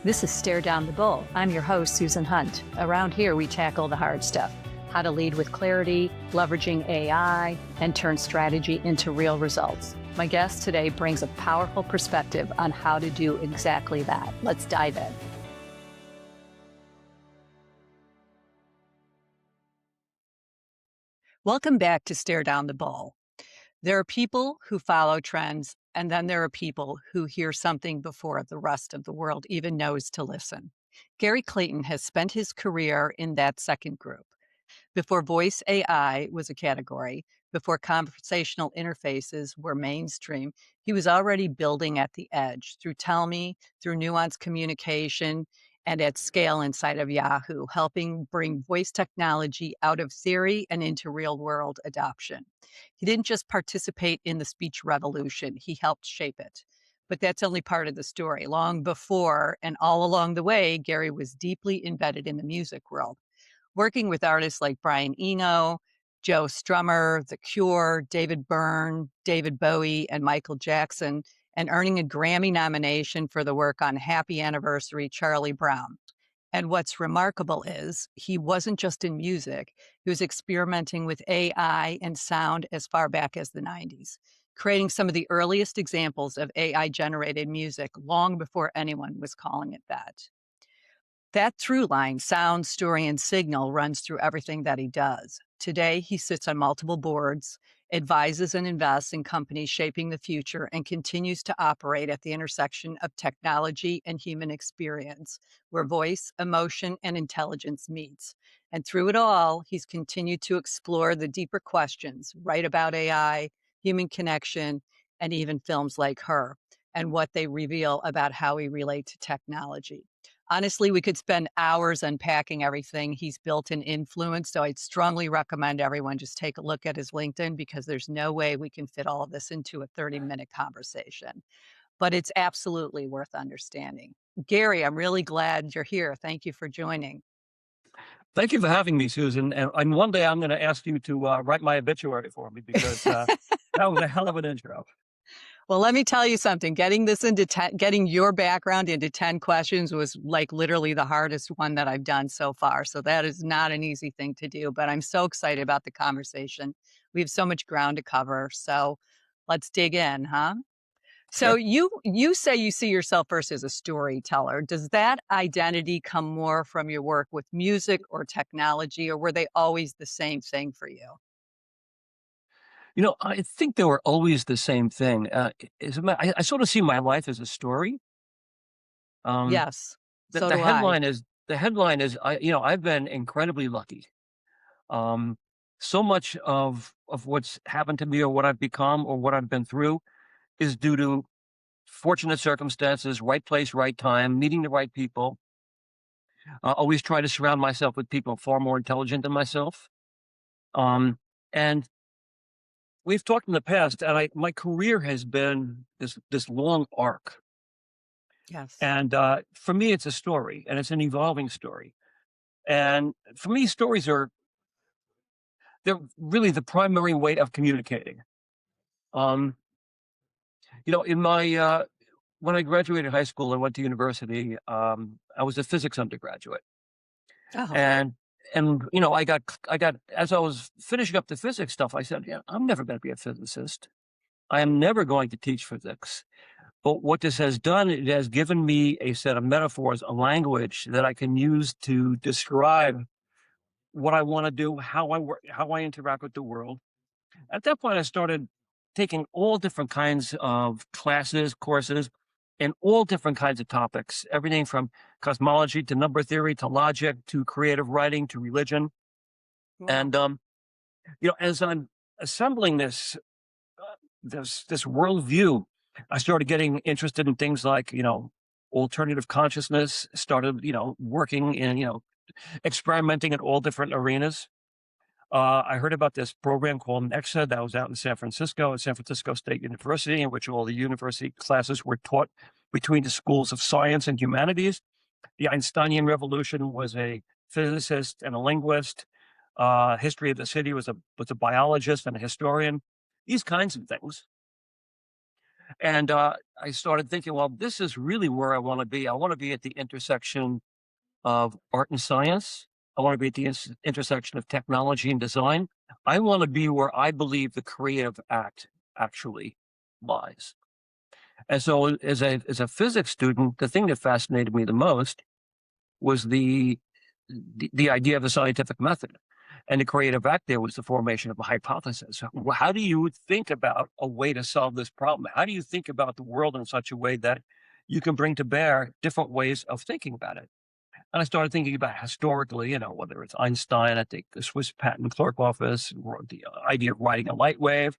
This is Stare Down the Bull. I'm your host, Susan Hunt. Around here, we tackle the hard stuff: how to lead with clarity, leveraging AI, and turn strategy into real results. My guest today brings a powerful perspective on how to do exactly that. Let's dive in. Welcome back to Stare Down the Bull. There are people who follow trends, and then there are people who hear something before the rest of the world even knows to listen. Gary Clayton has spent his career in that second group. Before voice AI was a category, before conversational interfaces were mainstream, he was already building at the edge through Tell Me, through nuanced communication, and at scale inside of Yahoo, helping bring voice technology out of theory and into real world adoption. He didn't just participate in the speech revolution, he helped shape it. But that's only part of the story. Long before and all along the way, Gary was deeply embedded in the music world, working with artists like Brian Eno, Joe Strummer, The Cure, David Byrne, David Bowie, and Michael Jackson, and earning a Grammy nomination for the work on Happy Anniversary, Charlie Brown. And what's remarkable is he wasn't just in music, he was experimenting with AI and sound as far back as the 90s, creating some of the earliest examples of AI-generated music long before anyone was calling it that. That through line, sound, story, and signal, runs through everything that he does. Today, he sits on multiple boards, advises and invests in companies shaping the future, and continues to operate at the intersection of technology and human experience, where voice, emotion, and intelligence meets. And through it all, he's continued to explore the deeper questions, write about AI, human connection, and even films like Her, and what they reveal about how we relate to technology. Honestly, we could spend hours unpacking everything he's built and influenced, so I'd strongly recommend everyone just take a look at his LinkedIn, because there's no way we can fit all of this into a 30-minute conversation. But it's absolutely worth understanding. Gary, I'm really glad you're here. Thank you for joining. Thank you for having me, Susan. And one day I'm going to ask you to write my obituary for me, because that was a hell of an intro. Well, let me tell you something. Getting this into getting your background into 10 questions was like literally the hardest one that I've done so far. So that is not an easy thing to do, but I'm so excited about the conversation. We have so much ground to cover. So let's dig in, huh? So Sure. you say you see yourself first as a storyteller. Does that identity come more from your work with music or technology, or were they always the same thing for you? I think they were always the same thing. I sort of see my life as a story. Um, Yes, the, so the do I. headline is the headline is I've been incredibly lucky. Um, so much of what's happened to me, or what I've become, or what I've been through, is due to fortunate circumstances, right place, right time, meeting the right people. Always try to surround myself with people far more intelligent than myself. Um, and we've talked in the past, and my career has been this long arc. Yes. And for me, it's a story, and it's an evolving story. And for me, stories they're really the primary way of communicating. Um, in my when I graduated high school and went to university, I was a physics undergraduate, Oh, and I got as I was finishing up the physics stuff, I said, yeah, I'm never going to be a physicist. I am never going to teach physics. But what this has done, it has given me a set of metaphors, a language that I can use to describe what I want to do, how I work, how I interact with the world. At that point, I started taking all different kinds of classes, courses, and all different kinds of topics, everything from cosmology to number theory to logic to creative writing to religion. wow. And as I'm assembling this worldview, I started getting interested in things like, alternative consciousness, started, working in, experimenting in all different arenas. I heard about this program called NEXA that was out in San Francisco at San Francisco State University, in which all the university classes were taught between the schools of science and humanities. The Einsteinian revolution was a physicist and a linguist. History of the city was a biologist and a historian. These kinds of things. And I started thinking, well, this is really where I want to be. I want to be at the intersection of art and science. I want to be at the intersection of technology and design. I want to be where I believe the creative act actually lies. And so, as a physics student, the thing that fascinated me the most was the idea of the scientific method. And the creative act there was the formation of a hypothesis. How do you think about a way to solve this problem? How do you think about the world in such a way that you can bring to bear different ways of thinking about it? And I started thinking about historically, whether it's Einstein at the Swiss patent clerk office, or the idea of riding a light wave,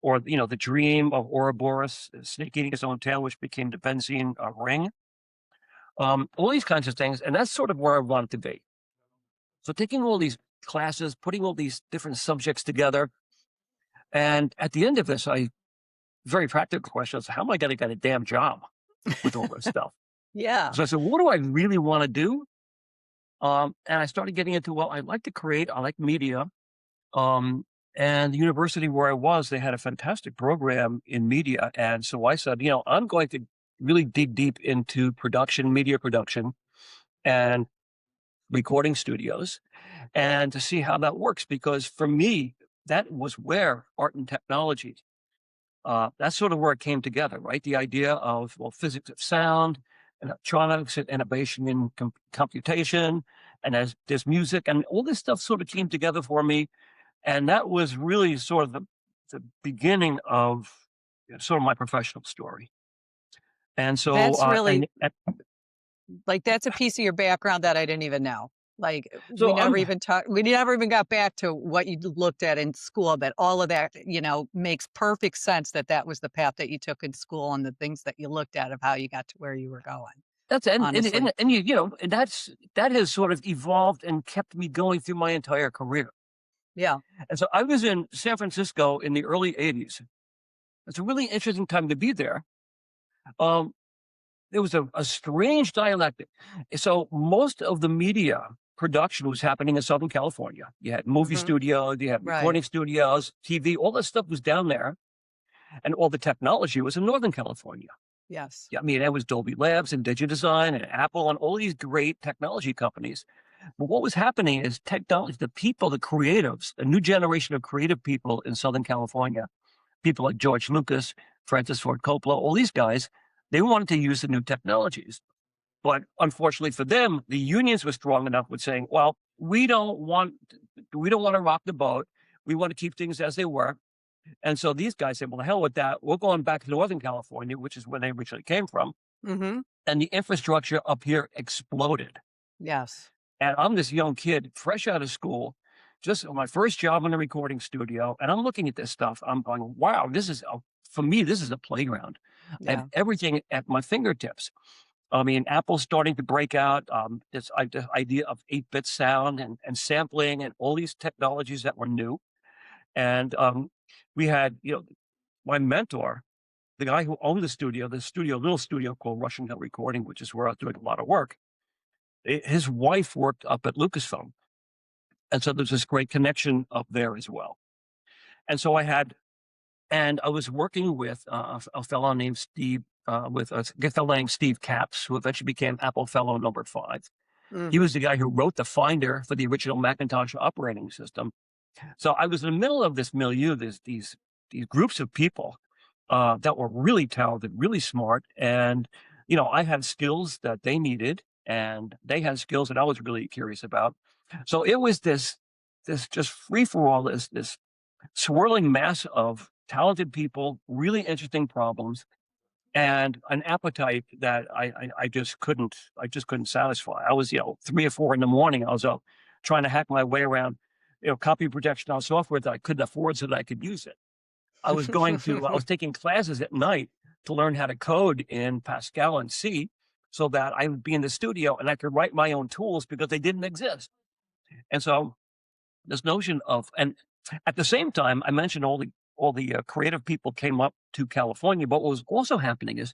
or the dream of Ouroboros snake eating his own tail, which became the benzene ring. All these kinds of things, and that's sort of where I wanted to be. So taking all these classes, putting all these different subjects together, and at the end of this, very practical questions: how am I going to get a damn job with all this stuff? Yeah. So I said, what do I really want to do? And I started getting into, well, I like to create, I like media. And the university where I was, they had a fantastic program in media. And so I said, I'm going to really dig deep into production, media production, and recording studios, and to see how that works. Because for me, that was where art and technology, that's sort of where it came together, right? The idea of, well, physics of sound, and electronics, and innovation in computation, and as there's music, and all this stuff sort of came together for me. And that was really sort of the beginning of sort of my professional story. And so, That's really and like, that's a piece of your background that I didn't even know. Like, so I'm we never even got back to what you looked at in school, but all of that, makes perfect sense that that was the path that you took in school and the things that you looked at of how you got to where you were going, That's honestly. and and that has sort of evolved and kept me going through my entire career. Yeah. And so I was in San Francisco in the early '80s. It's a really interesting time to be there. Um, there was a strange dialectic. So most of the media production was happening in Southern California. You had movie Mhm. studios, you had Right. recording studios, TV, all that stuff was down there, and all the technology was in Northern California. Yes. Yeah, I mean, it was Dolby Labs and DigiDesign and Apple and all these great technology companies. But what was happening is technology, the people, the creatives, a new generation of creative people in Southern California, people like George Lucas, Francis Ford Coppola, all these guys, they wanted to use the new technologies. But unfortunately for them, the unions were strong enough with saying, well, we don't want to rock the boat. We want to keep things as they were. And so these guys said, well, the hell with that. We're going back to Northern California, which is where they originally came from. Mhm. And the infrastructure up here exploded. Yes. And I'm this young kid, fresh out of school, just my first job in a recording studio. And I'm looking at this stuff. I'm going, wow, for me, this is a playground. I have Yeah. everything at my fingertips. I mean, Apple's starting to break out the idea of 8-bit sound and sampling and all these technologies that were new. And we had, my mentor, the guy who owned the little studio called Russian Hill Recording, which is where I was doing a lot of work. His wife worked up at Lucasfilm. And so there's this great connection up there as well. And so I was working with a fellow named Steve, a fellow named Steve Capps, who eventually became Apple Fellow #5. He Mhm. was the guy who wrote the Finder for the original Macintosh operating system. So I was in the middle of this milieu, these groups of people that were really talented, really smart, and I had skills that they needed, and they had skills that I was really curious about. So it was this just free for all, this swirling mass of talented people, really interesting problems, and an appetite that I just couldn't satisfy. I was 3 or 4 in the morning. I was up trying to hack my way around copy protection on software that I couldn't afford so that I could use it. I was taking classes at night to learn how to code in Pascal and C so that I would be in the studio and I could write my own tools because they didn't exist. And so this notion of, and at the same time, I mentioned all the creative people came up to California, but what was also happening is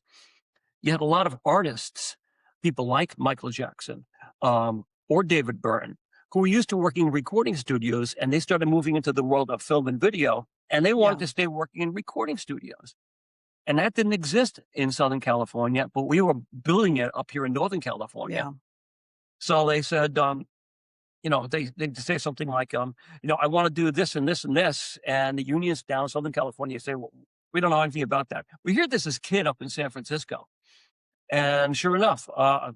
you had a lot of artists, people like Michael Jackson, or David Byrne, who were used to working in recording studios, and they started moving into the world of film and video, and they wanted Yeah. to stay working in recording studios. And that didn't exist in Southern California, but we were building it up here in Northern California. Yeah. So they said, they say something like, I want to do this and this and this. And the unions down in Southern California say, well, we don't know anything about that. We hear this as kid up in San Francisco. And sure enough, a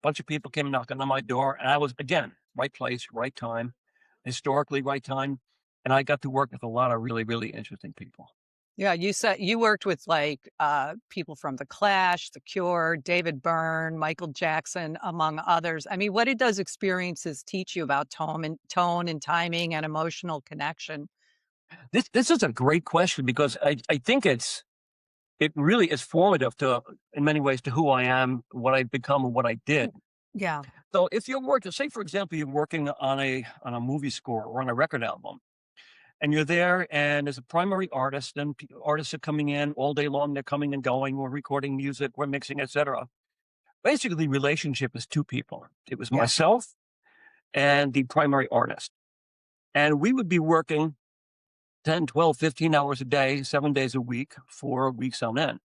bunch of people came knocking on my door. And I was, again, right place, right time, historically right time. And I got to work with a lot of really, really interesting people. Yeah, you said you worked with, like, people from The Clash, The Cure, David Byrne, Michael Jackson, among others. I mean, what did those experiences teach you about tone and timing and emotional connection? This is a great question because I think it really is formative to in many ways to who I am, what I've become, and what I did. Yeah. So if you're working, say for example, you're working on a movie score or on a record album, and you're there, and there's a primary artist, and artists are coming in all day long. They're coming and going. We're recording music, we're mixing, etc. Basically, the relationship is two people. It was Yeah. myself and the primary artist, and we would be working 10, 12, 15 hours a day, 7 days a week for weeks on end.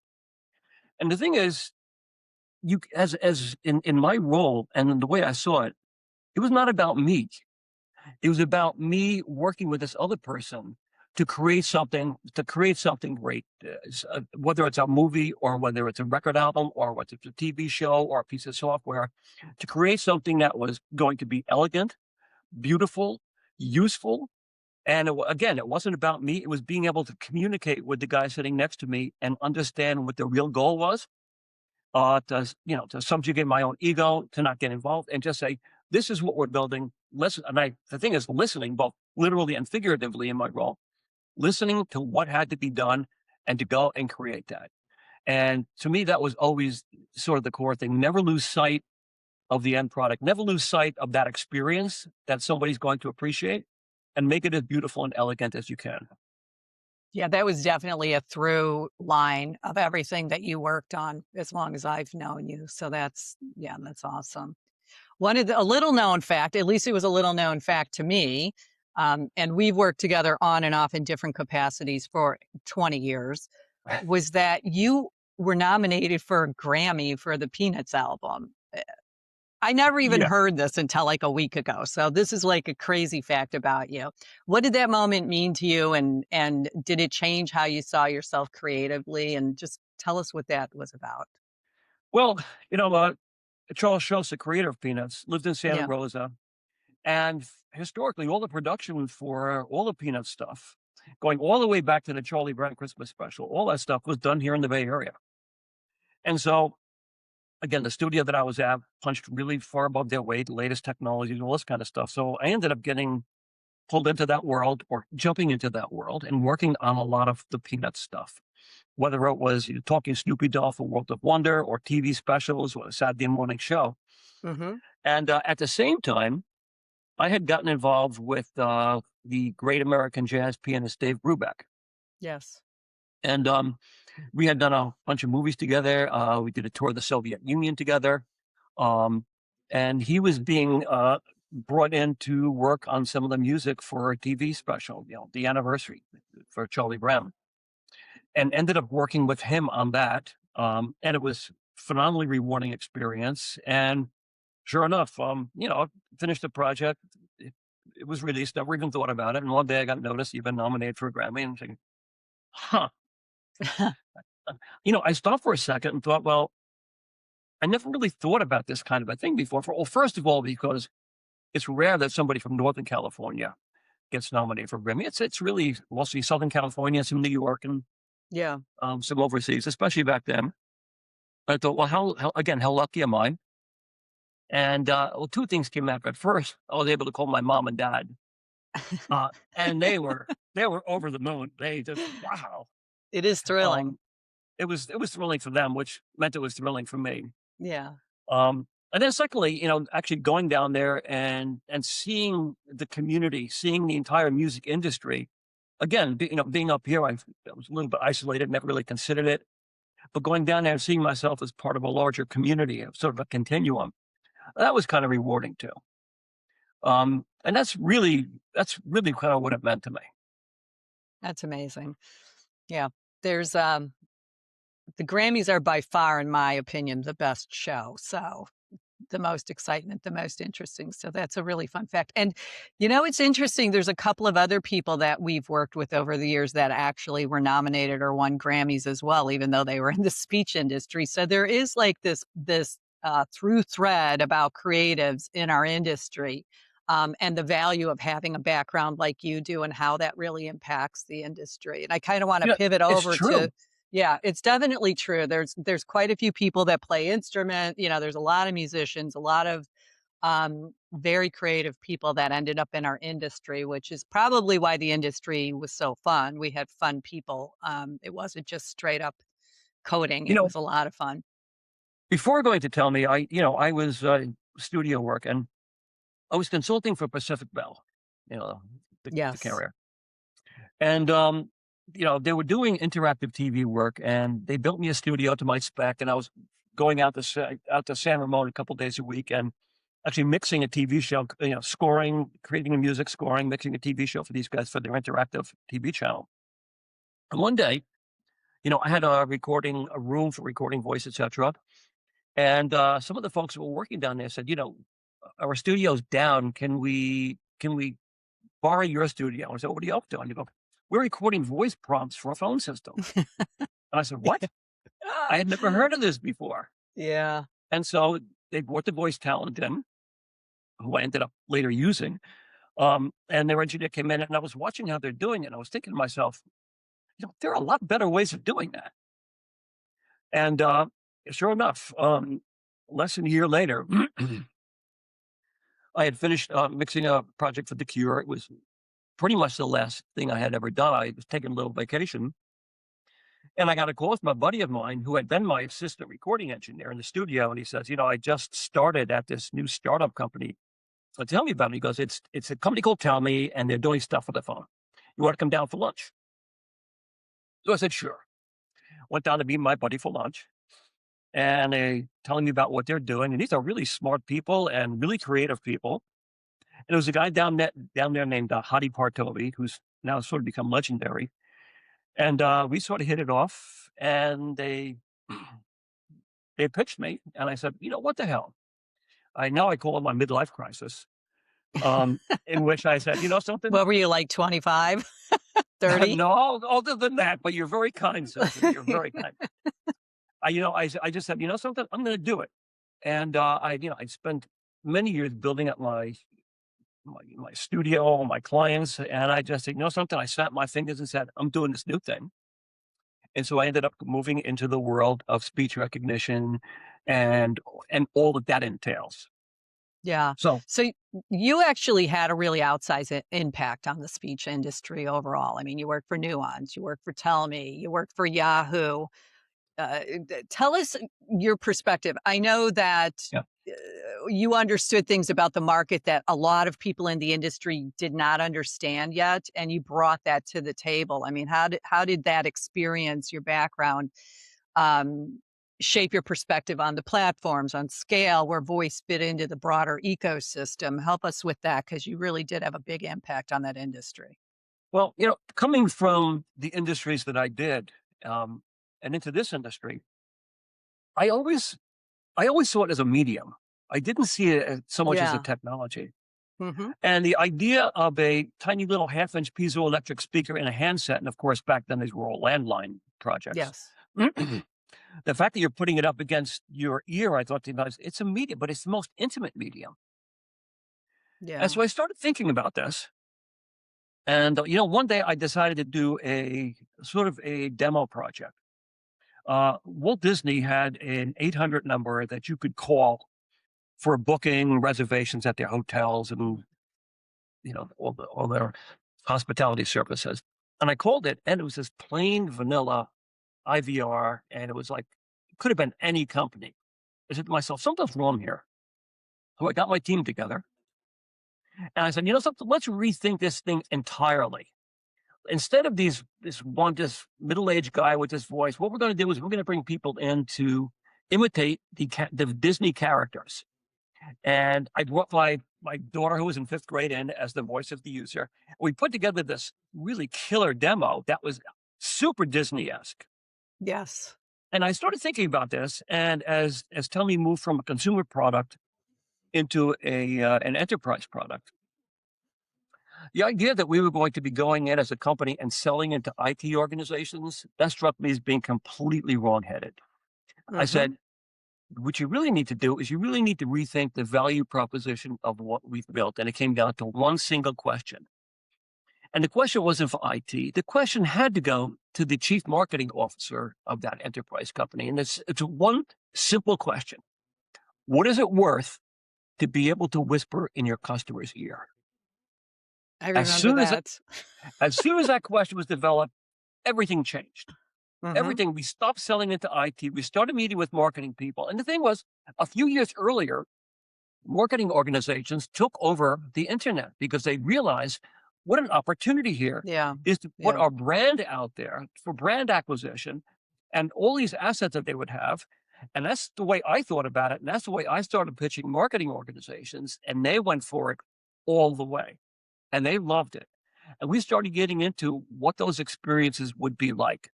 And the thing is, you as in my role and in the way I saw it, it was not about me. It was about me working with this other person to create something great. Whether it's a movie or whether it's a record album or whether it's a TV show or a piece of software, to create something that was going to be elegant, beautiful, useful. And again, it wasn't about me. It was being able to communicate with the guy sitting next to me and understand what the real goal was, to subjugate my own ego, to not get involved, and just say, "This is what we're building." Listen, and the thing is, listening both literally and figuratively in my role, listening to what had to be done, and to go and create that. And to me, that was always sort of the core thing. Never lose sight of the end product. Never lose sight of that experience that somebody's going to appreciate, and make it as beautiful and elegant as you can. Yeah, that was definitely a through line of everything that you worked on as long as I've known you. So that's yeah, that's awesome. A little known fact, at least it was a little known fact to me, and we've worked together on and off in different capacities for 20 years, was that you were nominated for a Grammy for the Peanuts album. I never even Yeah. heard this until like a week ago. So this is like a crazy fact about you. What did that moment mean to you, and did it change how you saw yourself creatively? And just tell us what that was about. Well, you know, uh, Charles Schultz, the creator of Peanuts, lived in Santa Yeah. Rosa, and historically, all the production for all the Peanut stuff, going all the way back to the Charlie Brown Christmas special, all that stuff was done here in the Bay Area. And so, again, the studio that I was at punched really far above their weight, latest technologies, all this kind of stuff. So I ended up getting pulled into that world or jumping into that world and working on a lot of the Peanut stuff. Whether it was talking Snoopy Dog for World of Wonder or TV specials or a Saturday morning show. Hmm. And at the same time, I had gotten involved with the great American jazz pianist Dave Brubeck. Yes. And we had done a bunch of movies together. We did a tour of the Soviet Union together. Um, and he was being brought in to work on some of the music for a TV special, the anniversary for Charlie Brown, and ended up working with him on that. And it was phenomenally rewarding experience. And sure enough, finished the project. It was released. Never even thought about it. And one day I got noticed you've been nominated for a Grammy, and I'm thinking, huh. I stopped for a second and thought, well, I never really thought about this kind of a thing before. First of all, because it's rare that somebody from Northern California gets nominated for a Grammy. It's really mostly Southern California, some New York, and Yeah. some overseas, especially back then. I thought, well, how lucky am I? And well, two things came after. At first, I was able to call my mom and dad, and they were over the moon. They just wow. It is thrilling. Um, it was thrilling for them, which meant it was thrilling for me. Yeah. And then secondly, actually going down there and seeing the community, seeing the entire music industry. Again, being up here, I was a little bit isolated, never really considered it. But going down there and seeing myself as part of a larger community, of sort of a continuum, that was kind of rewarding too. And that's really kind of what it meant to me. That's amazing. Yeah. There's The Grammys are by far, in my opinion, the best show, so the most excitement, the most interesting, so that's a really fun fact, and, it's interesting, there's a couple of other people that we've worked with over the years that actually were nominated or won Grammys as well, even though they were in the speech industry, so there is, like, this through thread about creatives in our industry, and the value of having a background like you do and how that really impacts the industry, and I kinda wanna Yeah, pivot it's over to. true. Yeah, it's definitely true. There's quite a few people that play instrument, there's a lot of musicians, a lot of, very creative people that ended up in our industry, which is probably why the industry was so fun. We had fun people. It wasn't just straight up coding, You it know, was a lot of fun. before going to tell me, I was studio work and I was consulting for Pacific Bell, you know, the Yes. carrier. And, they were doing interactive TV work and they built me a studio to my spec. And I was going out to San Ramon a couple days a week and actually mixing a TV show, scoring, creating the music, scoring, mixing a TV show for these guys for their interactive TV channel. And one day, I had a room for recording voice, etc. And some of the folks who were working down there said, our studio's down. Can we borrow your studio? I said, what are you up to? And you go, we're recording voice prompts for a phone system. And I said, what? I had never heard of this before. Yeah. And so they brought the voice talent in, who I ended up later using. And their engineer came in and I was watching how they're doing it. And I was thinking to myself, there are a lot better ways of doing that. And sure enough, less than a year later, I had finished mixing a project for The Cure. It was pretty much the last thing I had ever done. I was taking a little vacation. And I got a call with my buddy of mine who had been my assistant recording engineer in the studio. And he says, I just started at this new startup company. So tell me about it. He goes, it's a company called Tell Me, and they're doing stuff with the phone. You want to come down for lunch? So I said, sure. Went down to meet my buddy for lunch. And they telling me about what they're doing. And these are really smart people and really creative people. And there was a guy down there named Hadi Partovi, who's now sort of become legendary. And we sort of hit it off. And they pitched me, and I said, what the hell? I call it my midlife crisis, in which I said, something? What were you, like, 25, 30? No, other than that, but you're very kind, Susan. You're very kind. I just said, something? I'm going to do it. And I spent many years building up my studio, my clients, and I just said, something? I snapped my fingers and said, I'm doing this new thing. And so I ended up moving into the world of speech recognition and all that that entails. Yeah. So, So you actually had a really outsized impact on the speech industry overall. I mean, you worked for Nuance, you worked for Tell Me, you worked for Yahoo. Tell us your perspective. I know that yeah. you understood things about the market that a lot of people in the industry did not understand yet, and you brought that to the table. I mean, how did that experience, your background, um, shape your perspective on the platforms, on scale, where voice fit into the broader ecosystem? Help us with that because you really did have a big impact on that industry. Well, coming from the industries that I did, um, and into this industry, I always I always saw it as a medium. I didn't see it as so much as a Yeah. technology. Hmm. And the idea of a tiny little half-inch piezoelectric speaker in a handset, and of course, back then these were all landline projects. Yes. The fact that you're putting it up against your ear, I thought to myself, it's a medium, but it's the most intimate medium. And Yeah. so I started thinking about this. And, one day I decided to do a sort of a demo project. Walt Disney had an 800 number that you could call for booking reservations at their hotels and, all their hospitality services. And I called it, and it was this plain vanilla IVR, and it was like, it could have been any company. I said to myself, something's wrong here. So I got my team together, and I said, something, let's rethink this thing entirely. Instead of this middle-aged guy with this voice, what we're going to do is we're going to bring people in to imitate the Disney characters. And I brought my daughter, who was in fifth grade, in as the voice of the user. We put together this really killer demo that was super Disney-esque. Yes. And I started thinking about this, and as Tell Me moved from a consumer product into an enterprise product, the idea that we were going to be going in as a company and selling into IT organizations, that struck me as being completely wrongheaded. I Mhm. said, what you really need to do is you really need to rethink the value proposition of what we've built. And it came down to one single question. And the question wasn't for IT. The question had to go to the chief marketing officer of that enterprise company. And it's one simple question. What is it worth to be able to whisper in your customer's ear? I As remember soon as that. as soon as that question was developed, everything changed. Mhm. Everything. We stopped selling into IT. We started meeting with marketing people. And the thing was, a few years earlier, marketing organizations took over the internet because they realized what an opportunity here Yeah. is to put Yeah. our brand out there for brand acquisition and all these assets that they would have. And that's the way I thought about it. And that's the way I started pitching marketing organizations. And they went for it all the way and they loved it. And we started getting into what those experiences would be like.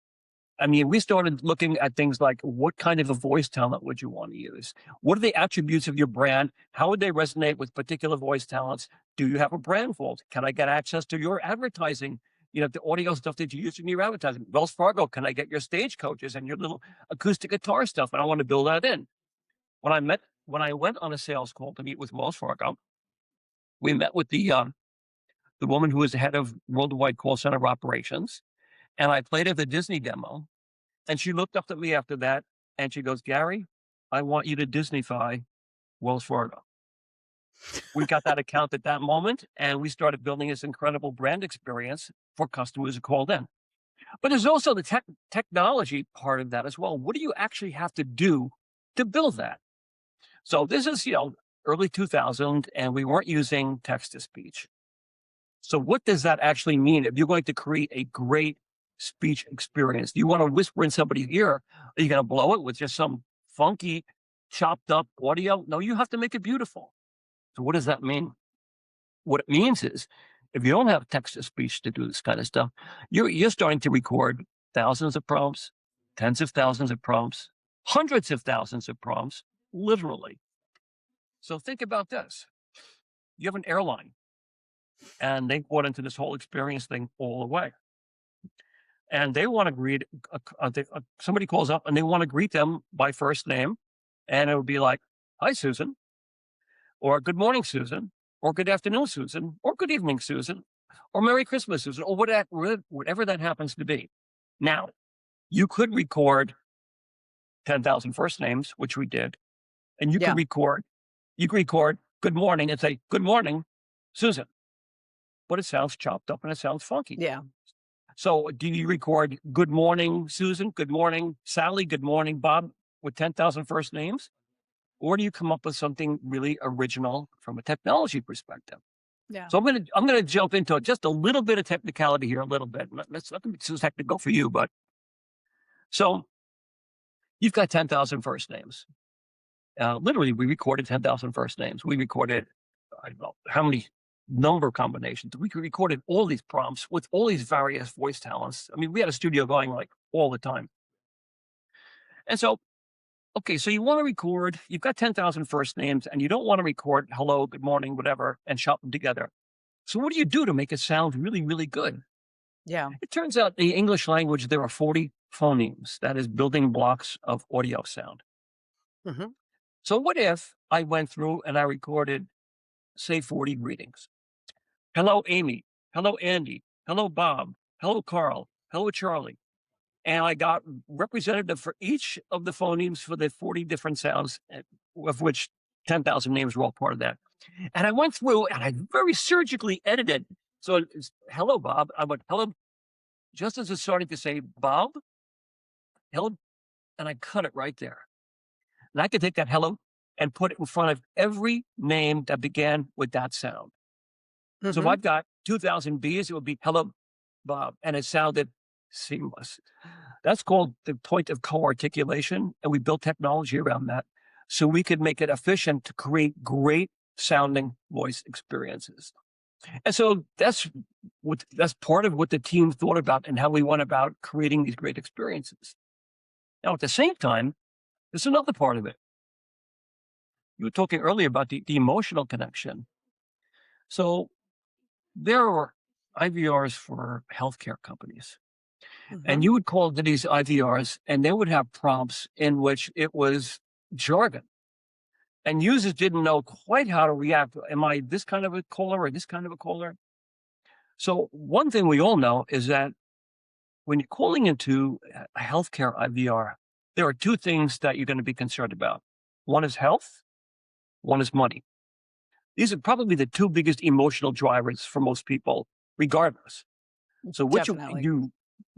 I mean, we started looking at things like what kind of a voice talent would you want to use? What are the attributes of your brand? How would they resonate with particular voice talents? Do you have a brand vault? Can I get access to your advertising? You know, the audio stuff that you use in your advertising. Wells Fargo, can I get your stage coaches and your little acoustic guitar stuff? And I want to build that in. When I went on a sales call to meet with Wells Fargo, we met with the woman who was the head of worldwide call center operations, and I played her the Disney demo. And she looked up at me after that and she goes, Gary, I want you to Disneyfy Wells Fargo. We got that account at that moment and we started building this incredible brand experience for customers who called in. But there's also the technology part of that as well. What do you actually have to do to build that? So this is, early 2000 and we weren't using text to speech. So what does that actually mean if you're going to create a great speech experience? Do you want to whisper in somebody's ear? Are you going to blow it with just some funky, chopped up audio? No, you have to make it beautiful. So what does that mean? What it means is if you don't have text to speech to do this kind of stuff, you're starting to record thousands of prompts, tens of thousands of prompts, hundreds of thousands of prompts, literally. So think about this. You have an airline and they bought into this whole experience thing all the way. And they want to greet somebody calls up and they want to greet them by first name, and it would be like, "Hi, Susan," or "Good morning, Susan," or "Good afternoon, Susan," or "Good evening, Susan," or "Merry Christmas, Susan," or whatever that happens to be. Now, you could record 10,000 first names, which we did, and Yeah. you could record "Good morning" and say, "Good morning, Susan," but it sounds chopped up and it sounds funky. Yeah. So do you record "Good morning, Susan," "Good morning, Sally," "Good morning, Bob," with 10,000 first names? Or do you come up with something really original from a technology perspective? Yeah. So I'm gonna jump into just a little bit of technicality here, a little bit. Let's not be too technical for you, but so you've got 10,000 first names. Literally, we recorded 10,000 first names. We recorded, I don't know how many number combinations. We recorded all these prompts with all these various voice talents. I mean, we had a studio going like all the time. And so, okay, so you want to record, you've got 10,000 first names and you don't want to record hello, good morning, whatever, and chop them together. So what do you do to make it sound really, really good? Yeah. It turns out in the English language, there are 40 phonemes, that is building blocks of audio sound. Mhm. So what if I went through and I recorded, say, 40 greetings? Hello, Amy. Hello, Andy. Hello, Bob. Hello, Carl. Hello, Charlie. And I got representative for each of the phonemes for the 40 different sounds, of which 10,000 names were all part of that. And I went through and I very surgically edited. So it's, hello, Bob. I went, hello, just as it's starting to say, Bob, hello. And I cut it right there. And I could take that hello and put it in front of every name that began with that sound. So if Mhm. I've got 2,000 B's, it would be hello, Bob. And it sounded seamless. That's called the point of co-articulation. And we built technology around that so we could make it efficient to create great sounding voice experiences. And so that's part of what the team thought about and how we went about creating these great experiences. Now, at the same time, there's another part of it. You were talking earlier about the emotional connection. So there are IVRs for healthcare companies, and Mhm. you would call to these IVRs, and they would have prompts in which it was jargon, and users didn't know quite how to react. Am I this kind of a caller or this kind of a caller? So one thing we all know is that when you're calling into a healthcare IVR, there are two things that you're going to be concerned about. One is health, one is money. These are probably the two biggest emotional drivers for most people, regardless. So which Definitely.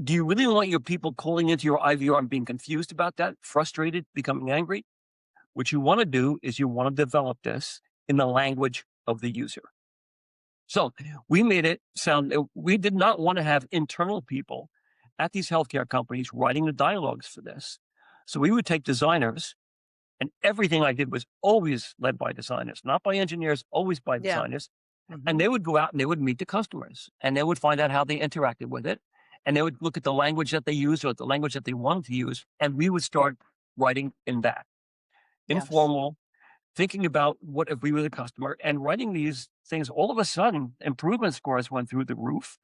do you really want your people calling into your IVR and being confused about that, frustrated, becoming angry? What you want to do is you want to develop this in the language of the user. So we made it sound, we did not want to have internal people at these healthcare companies writing the dialogues for this. So we would take designers, and everything I did was always led by designers, not by engineers, always by Yeah. designers. And Mhm. they would go out and they would meet the customers and they would find out how they interacted with it. And they would look at the language that they used or the language that they wanted to use. And we would start writing in that Yes. informal, thinking about what if we were the customer and writing these things. All of a sudden, improvement scores went through the roof,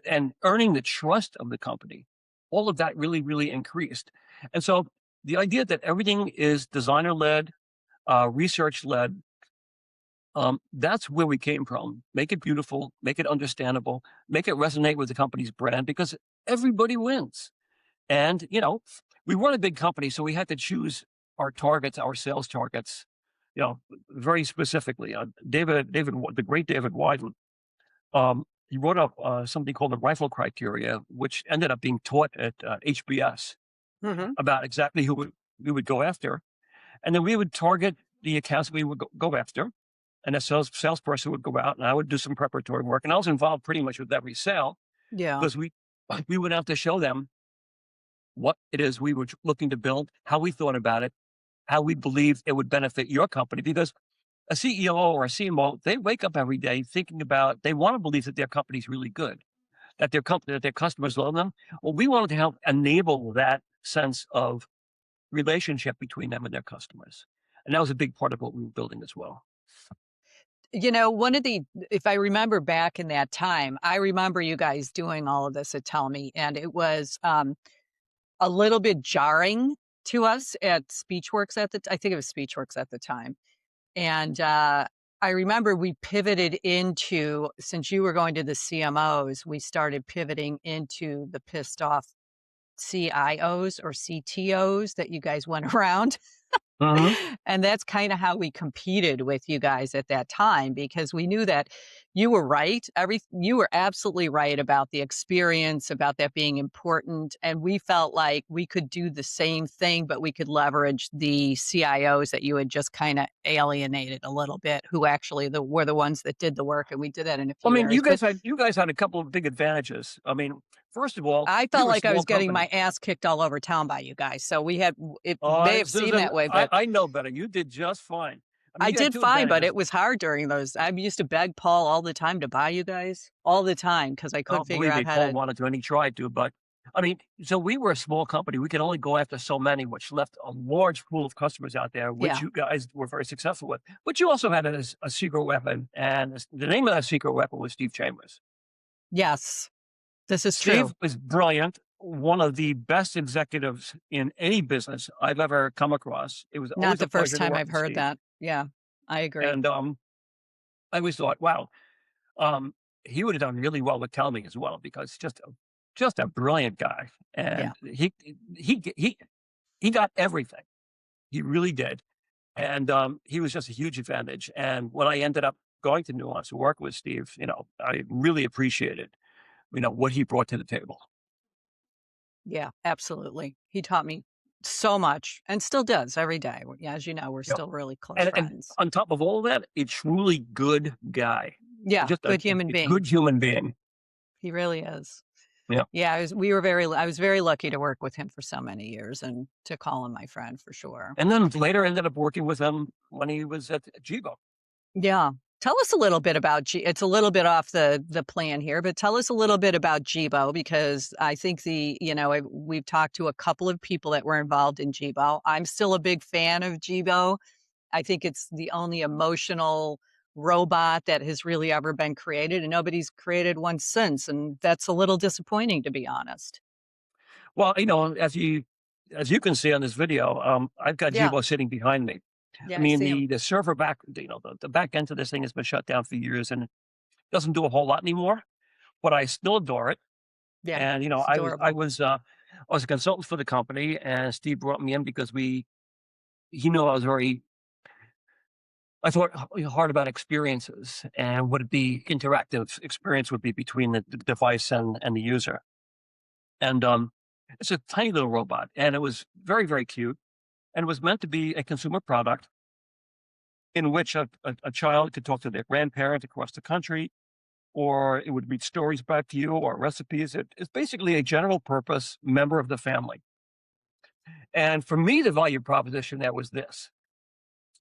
and earning the trust of the company. All of that really, really increased. And so the idea that everything is designer led, research led, that's where we came from. Make it beautiful, make it understandable, make it resonate with the company's brand because everybody wins. And, we run a big company, so we had to choose our targets, our sales targets, very specifically. The great David Weidman, he wrote up something called the rifle criteria, which ended up being taught at HBS Mhm. about exactly who we would go after. And then we would target the accounts we would go after. And a salesperson would go out and I would do some preparatory work. And I was involved pretty much with every sale Yeah. because we would have to show them what it is we were looking to build, how we thought about it, how we believed it would benefit your company. Because a CEO or a CMO, they wake up every day thinking about, they want to believe that their company's really good, that their company, that their customers love them. Well, we wanted to help enable that sense of relationship between them and their customers. And that was a big part of what we were building as well. One of the if I remember back in that time, I remember you guys doing all of this at Tell Me, and it was, a little bit jarring to us at Speechworks I think it was Speechworks at the time. And, I remember we pivoted into since you were going to the CMOs, we started pivoting into the pissed off CIOs or CTOs that you guys went around. Mhm. And that's kinda how we competed with you guys at that time because we knew that you were right. You were absolutely right about the experience, about that being important, and we felt like we could do the same thing, but we could leverage the CIOs that you had just kinda alienated a little bit, who actually were the ones that did the work, and we did that in a I few mean, areas. But you guys had a couple of big advantages. I mean, first of all, I we felt were a like I small was getting company. my ass kicked all over town by you guys, so we had it may have seemed Susan, that way, but I know better. You did just fine. I mean, I you had did two fine, but advantages. it was hard during those. I used to beg Paul all the time to buy you guys, all the time, because I Oh, couldn't figure believe out me, how Paul to. wanted to, and he tried to, but I mean, so we were a small company. We could only go after so many, which left a large pool of customers out there, which Yeah. you guys were very successful with. But you also had a secret weapon, and the name of that secret weapon was Steve Chambers. Yes, this is true. Steve was brilliant, one of the best executives in any business I've ever come across. It was Not always a the first pleasure to time work I've with heard Steve, that. Yeah, I agree. and I always thought, wow, um, he would have done really well with Tell Me as well because just a brilliant guy, Yeah. and he got everything. He really did, and he was just a huge advantage. And when I ended up going to Nuance to work with Steve, I really appreciated what he brought to the table. Yeah, absolutely. He taught me so much and still does every day. Yeah, as you know, we're Yep. still really close And friends. on top of all of that, a truly good guy, Yeah, just good human a being. good human being. He really is. Yeah. Yeah, I was very lucky to work with him for so many years and to call him my friend for sure. And then later ended up working with him when he was at Jibo. Yeah. Tell us a little bit about it's a little bit off the plan here, but tell us a little bit about Jibo because I think we've talked to a couple of people that were involved in Jibo. I'm still a big fan of Jibo. I think it's the only emotional robot that has really ever been created, and nobody's created one since, and that's a little disappointing, to be honest. Well, as you can see on this video, I've got Yeah, Jibo sitting behind me. I yeah, I mean, see him. the server back, the back end of this thing has been shut down for years and it doesn't do a whole lot anymore, but I still adore it. Yeah, And it's adorable. I was a consultant for the company, and Steve brought me in because he knew I was very I thought hard about experiences and what the interactive experience would be between the device and the user. And it's a tiny little robot, and it was very very cute, and it was meant to be a consumer product in which a child could talk to their grandparent across the country, or it would read stories back to you or recipes. It's basically a general purpose member of the family. And for me, the value proposition that was this: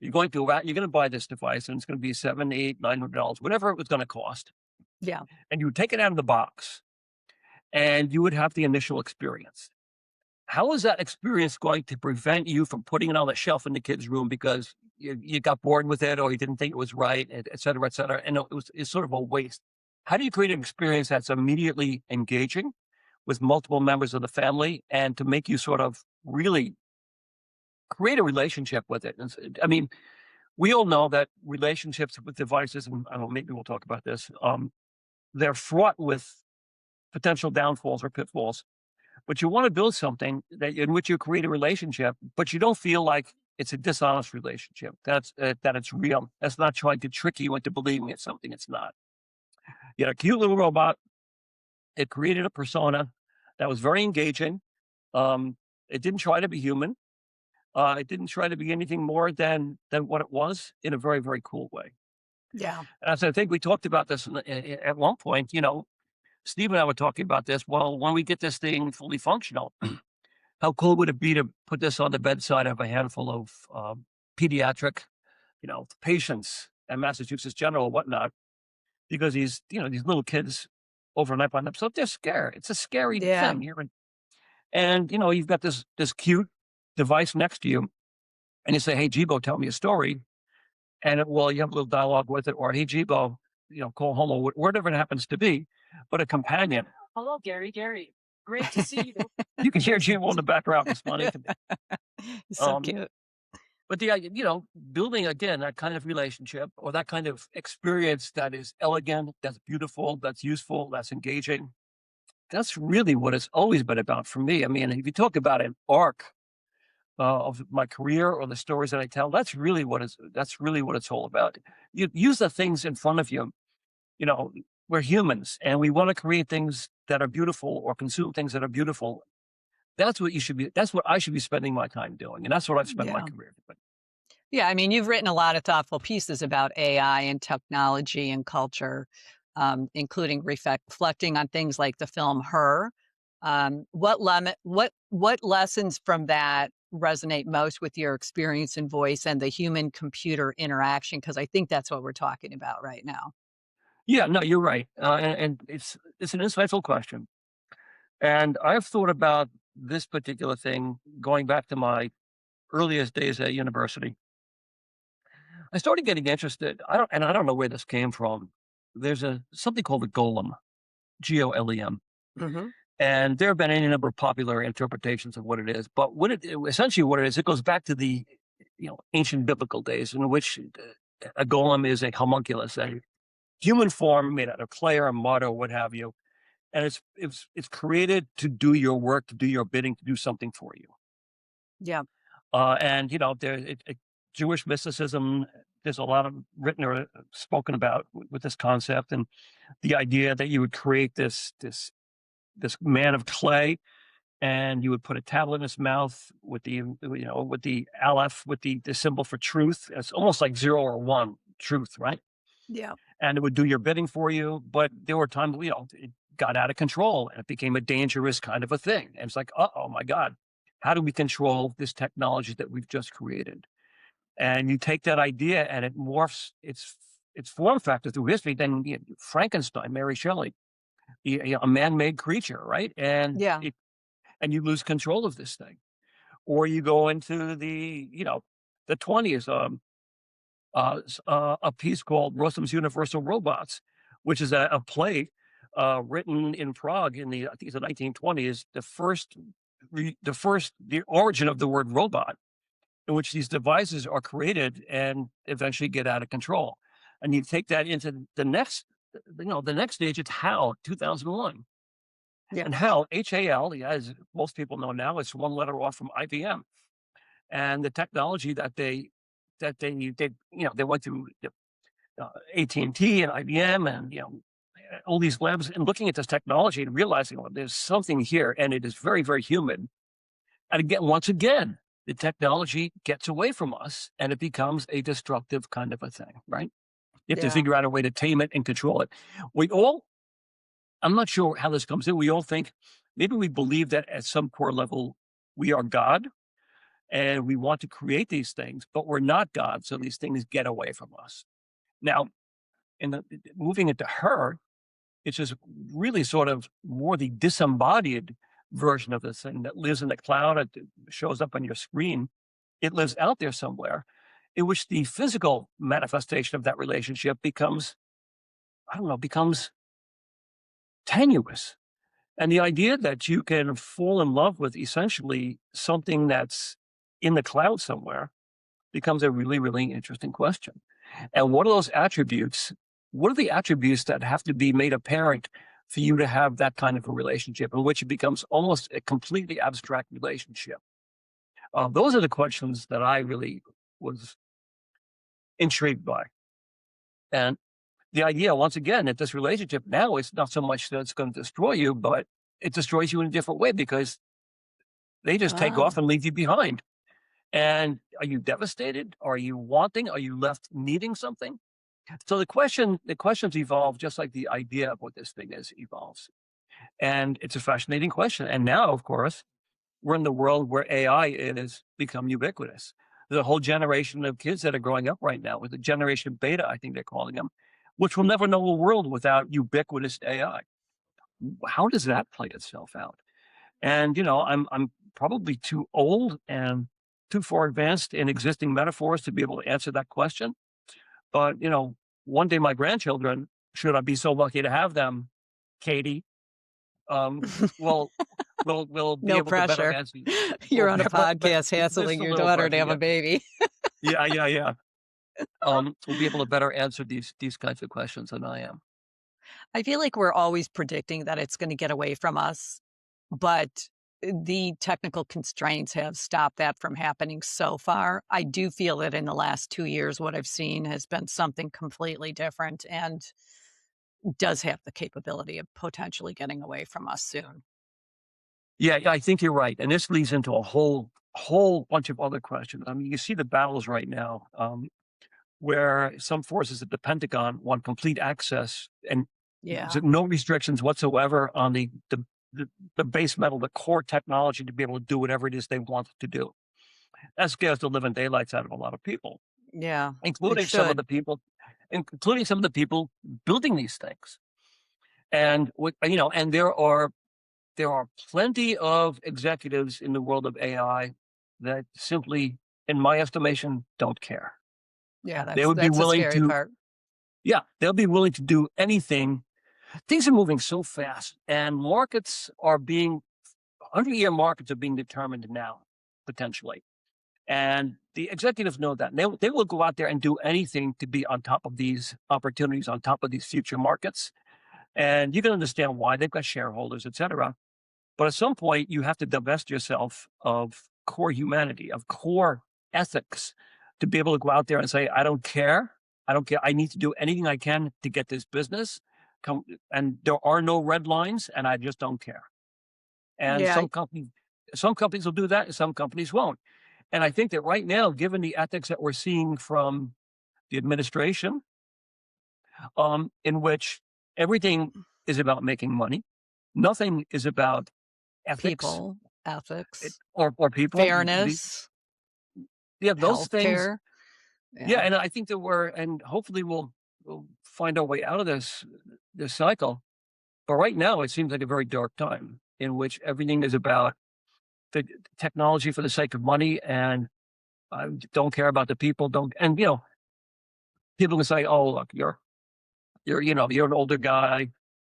you're going to buy this device, and it's going to be $7, $8, $900, whatever it was going to cost, Yeah, and you would take it out of the box, and you would have the initial experience. How is that experience going to prevent you from putting it on the shelf in the kid's room because you got bored with it or you didn't think it was right, et cetera, et cetera? And it's sort of a waste. How do you create an experience that's immediately engaging with multiple members of the family and to make you sort of really create a relationship with it? I mean, we all know that relationships with devices, and I don't know, maybe we'll talk about this, they're fraught with potential downfalls or pitfalls. But you want to build something in which you create a relationship, but you don't feel like it's a dishonest relationship. That it's real. That's not trying to trick you into believing it's something it's not. You had a cute little robot. It created a persona that was very engaging. Um, it didn't try to be human. It didn't try to be anything more than what it was in a very very cool way. yeah, As I think we talked about this at one point, Steve and I were talking about this. Well, when we get this thing fully functional, how cool would it be to put this on the bedside of a handful of pediatric, patients at Massachusetts General or whatnot? Because these little kids overnight by themselves, they're scared. It's a scary yeah, thing here, and you've got this cute device next to you, and you say, "Hey, Jibo, tell me a story," and you have a little dialogue with it, or "Hey, Jibo, call home," or whatever it happens to be, but a companion. Hello, Gary. Gary, great to see you. You can hear Jibo in the background responding to me. so Um, cute. But building again that kind of relationship or that kind of experience that is elegant, that's beautiful, that's useful, that's engaging. That's really what it's always been about for me. I mean, if you talk about an arc of my career or the stories that I tell, that's really what it's all about. You use the things in front of you. You know, we're humans, and we want to create things that are beautiful or consume things that are beautiful. That's what you should be. That's what I should be spending my time doing, and that's what I've spent my Yeah. career doing. Yeah, I mean, you've written a lot of thoughtful pieces about AI and technology and culture, including reflecting on things like the film Her. What lessons from that resonate most with your experience in voice and the human computer interaction? Because I think that's what we're talking about right now. Yeah, no, you're right, and it's an insightful question, and I've thought about this particular thing going back to my earliest days at university. I started getting interested. I don't know where this came from. There's something called a golem, GOLEM, Hmm. and there have been any number of popular interpretations of what it is. But essentially what it is, it goes back to the ancient biblical days in which a golem is a homunculus, a human form made out of clay or mud or what have you, and it's created to do your work, to do your bidding, to do something for you. Yeah, And Jewish mysticism. There's a lot of written or spoken about with this concept, and the idea that you would create this man of clay, and you would put a tablet in his mouth with the aleph, with the symbol for truth. It's almost like 0 or 1 truth, right? yeah, And it would do your bidding for you. But there were times, it got out of control and it became a dangerous kind of a thing. And it's like, oh my God, how do we control this technology that we've just created? And you take that idea and it morphs. its form factor through history, then Frankenstein, Mary Shelley, a man-made creature, right? Yeah. And you lose control of this thing, or you go into the 20s. A piece called Rossum's Universal Robots, which is a play written in Prague in I think it's the 1920s, the origin of the word robot, in which these devices are created and eventually get out of control. And you take that into the next stage, it's HAL, 2001. Yeah. And HAL, HAL, as most people know now, it's one letter off from IBM. And the technology they went through AT&T and T and IBM and all these labs, and looking at this technology and realizing, well, there's something here, and it is very, very human. And again, once again, the technology gets away from us and it becomes a destructive kind of a thing, right? You have to Yeah. figure out a way to tame it and control it. We all, I'm not sure how this comes in. We all think maybe we believe that at some core level we are God and we want to create these things, but we're not God. So these things get away from us. Now, moving into her, it's just really sort of more the disembodied version of this thing that lives in the cloud. It shows up on your screen. It lives out there somewhere, in which the physical manifestation of that relationship becomes, I don't know, becomes tenuous. And the idea that you can fall in love with essentially something that's in the cloud somewhere becomes a really, really interesting question. And what are those attributes? What are the attributes that have to be made apparent for you to have that kind of a relationship in which it becomes almost a completely abstract relationship? Those are the questions that I really was intrigued by. And the idea, once again, that this relationship now is not so much that it's going to destroy you, but it destroys you in a different way because they just take off Oh. and leave you behind. And are you devastated? Are you wanting? Are you left needing something? So the questions evolve just like the idea of what this thing is evolves. And it's a fascinating question. And now, of course, we're in the world where AI has become ubiquitous. There's a whole generation of kids that are growing up right now with the generation beta, I think they're calling them, which will never know a world without ubiquitous AI. How does that play itself out? And I'm probably too old and too far advanced in existing metaphors to be able to answer that question. But one day my grandchildren, should I be so lucky to have them, Katie, um, will will be No able to better pressure. answer. You're Well, on a podcast just hassling a your little daughter to pressure, have yeah, a baby. yeah, yeah, yeah. Will be able to better answer these kinds of questions than I am. I feel like we're always predicting that it's gonna get away from us, but the technical constraints have stopped that from happening so far. I do feel that in the last 2 years, what I've seen has been something completely different and does have the capability of potentially getting away from us soon. Yeah, yeah, I think you're right, and this leads into a whole bunch of other questions. I mean, you see the battles right now, where some forces at the Pentagon want complete access and Yeah. no restrictions whatsoever on the, the base metal, the core technology to be able to do whatever it is they want to do. That scares the living daylights out of a lot of people, Yeah. It including some of the should. people, including some of the people building these things. And and there are plenty of executives in the world of AI that simply, in my estimation, don't care. Yeah, They that's would be that's the willing scary to, part. yeah, they'll be willing to do anything. Things are moving so fast, and markets are being 100-year markets are being determined now, potentially. And the executives know that. And they will go out there and do anything to be on top of these opportunities, on top of these future markets. And you can understand why they've got shareholders, et cetera. But at some point, you have to divest yourself of core humanity, of core ethics, to be able to go out there and say, I don't care. I don't care. I need to do anything I can to get this business. Come, and there are no red lines, and I just don't care. And Yeah, some companies will do that, and some companies won't. And I think that right now, given the ethics that we're seeing from the administration, in which everything is about making money, nothing is about ethics people, ethics, or people. fairness, Yeah, those things. healthcare. Yeah, Yeah. and I think that and hopefully we'll we'll find our way out of this cycle. But right now, it seems like a very dark time in which everything is about the technology for the sake of money, and I don't care about the people. Don't and people can say, "Oh, look, you're an older guy,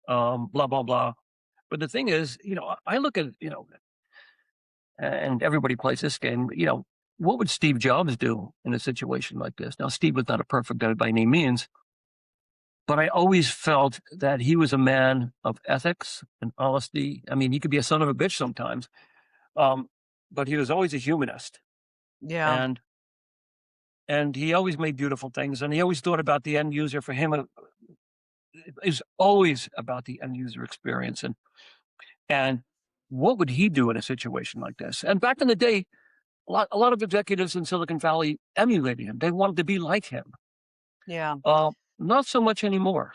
blah blah blah." But the thing is, I look at and everybody plays this game. What would Steve Jobs do in a situation like this? Now, Steve was not a perfect guy by any means, but I always felt that he was a man of ethics and honesty. I mean, he could be a son of a bitch sometimes, um, but he was always a humanist, Yeah. and he always made beautiful things, and he always thought about the end user. For him, it is always about the end user experience, and what would he do in a situation like this? And back in the day, a lot of executives in Silicon Valley emulated him. They wanted to be like him. Yeah. Not so much anymore.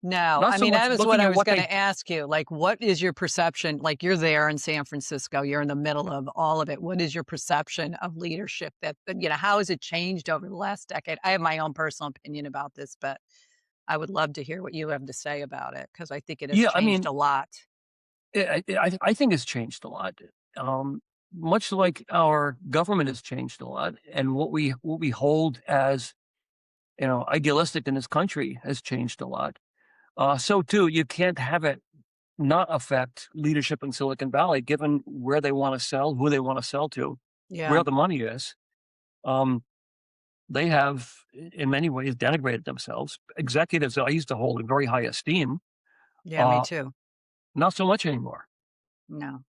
No, Not I so mean, much that was what looking I at was what going they. to ask you. Like, what is your perception? Like, you're there in San Francisco, you're in the middle of all of it. What is your perception of leadership how has it changed over the last decade? I have my own personal opinion about this, but I would love to hear what you have to say about it because I think it has Yeah, I changed mean, a lot. I think it's changed a lot. Um, Much like our government has changed a lot, and what we hold as idealistic in this country has changed a lot. So too, you can't have it not affect leadership in Silicon Valley, given where they want to sell, who they want to sell to, Yeah. where the money is. Um, they have, in many ways, denigrated themselves. Executives I used to hold in very high esteem, Yeah, me uh, too. not so much anymore. No.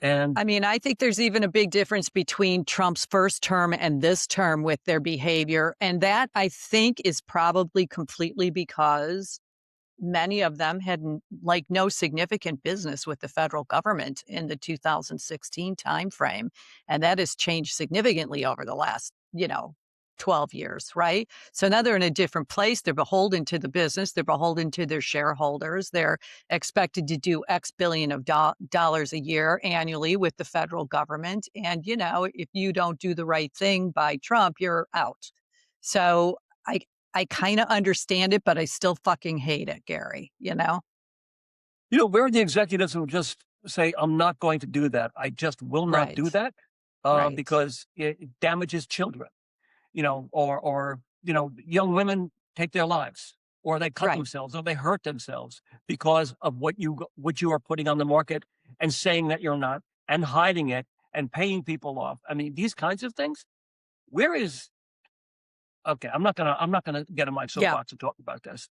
And I mean, I think there's even a big difference between Trump's first term and this term with their behavior. And that I think is probably completely because many of them had like no significant business with the federal government in the 2016 timeframe. And that has changed significantly over the last, 12 years, right? So now they're in a different place. They're beholden to the business. They're beholden to their shareholders. They're expected to do X billion of dollars a year annually with the federal government. And, if you don't do the right thing by Trump, you're out. So I, I kind of understand it, but I still fucking hate it, Gary. where are the executives who just say, "I'm not going to do that. I just will not do Right. that," Right. because it damages children. Or young women take their lives, or they cut Right. themselves, or they hurt themselves because of what you are putting on the market and saying that you're not, and hiding it and paying people off. I mean, these kinds of things. Where is Okay? I'm not gonna get on my Yeah. soapbox to talk about this.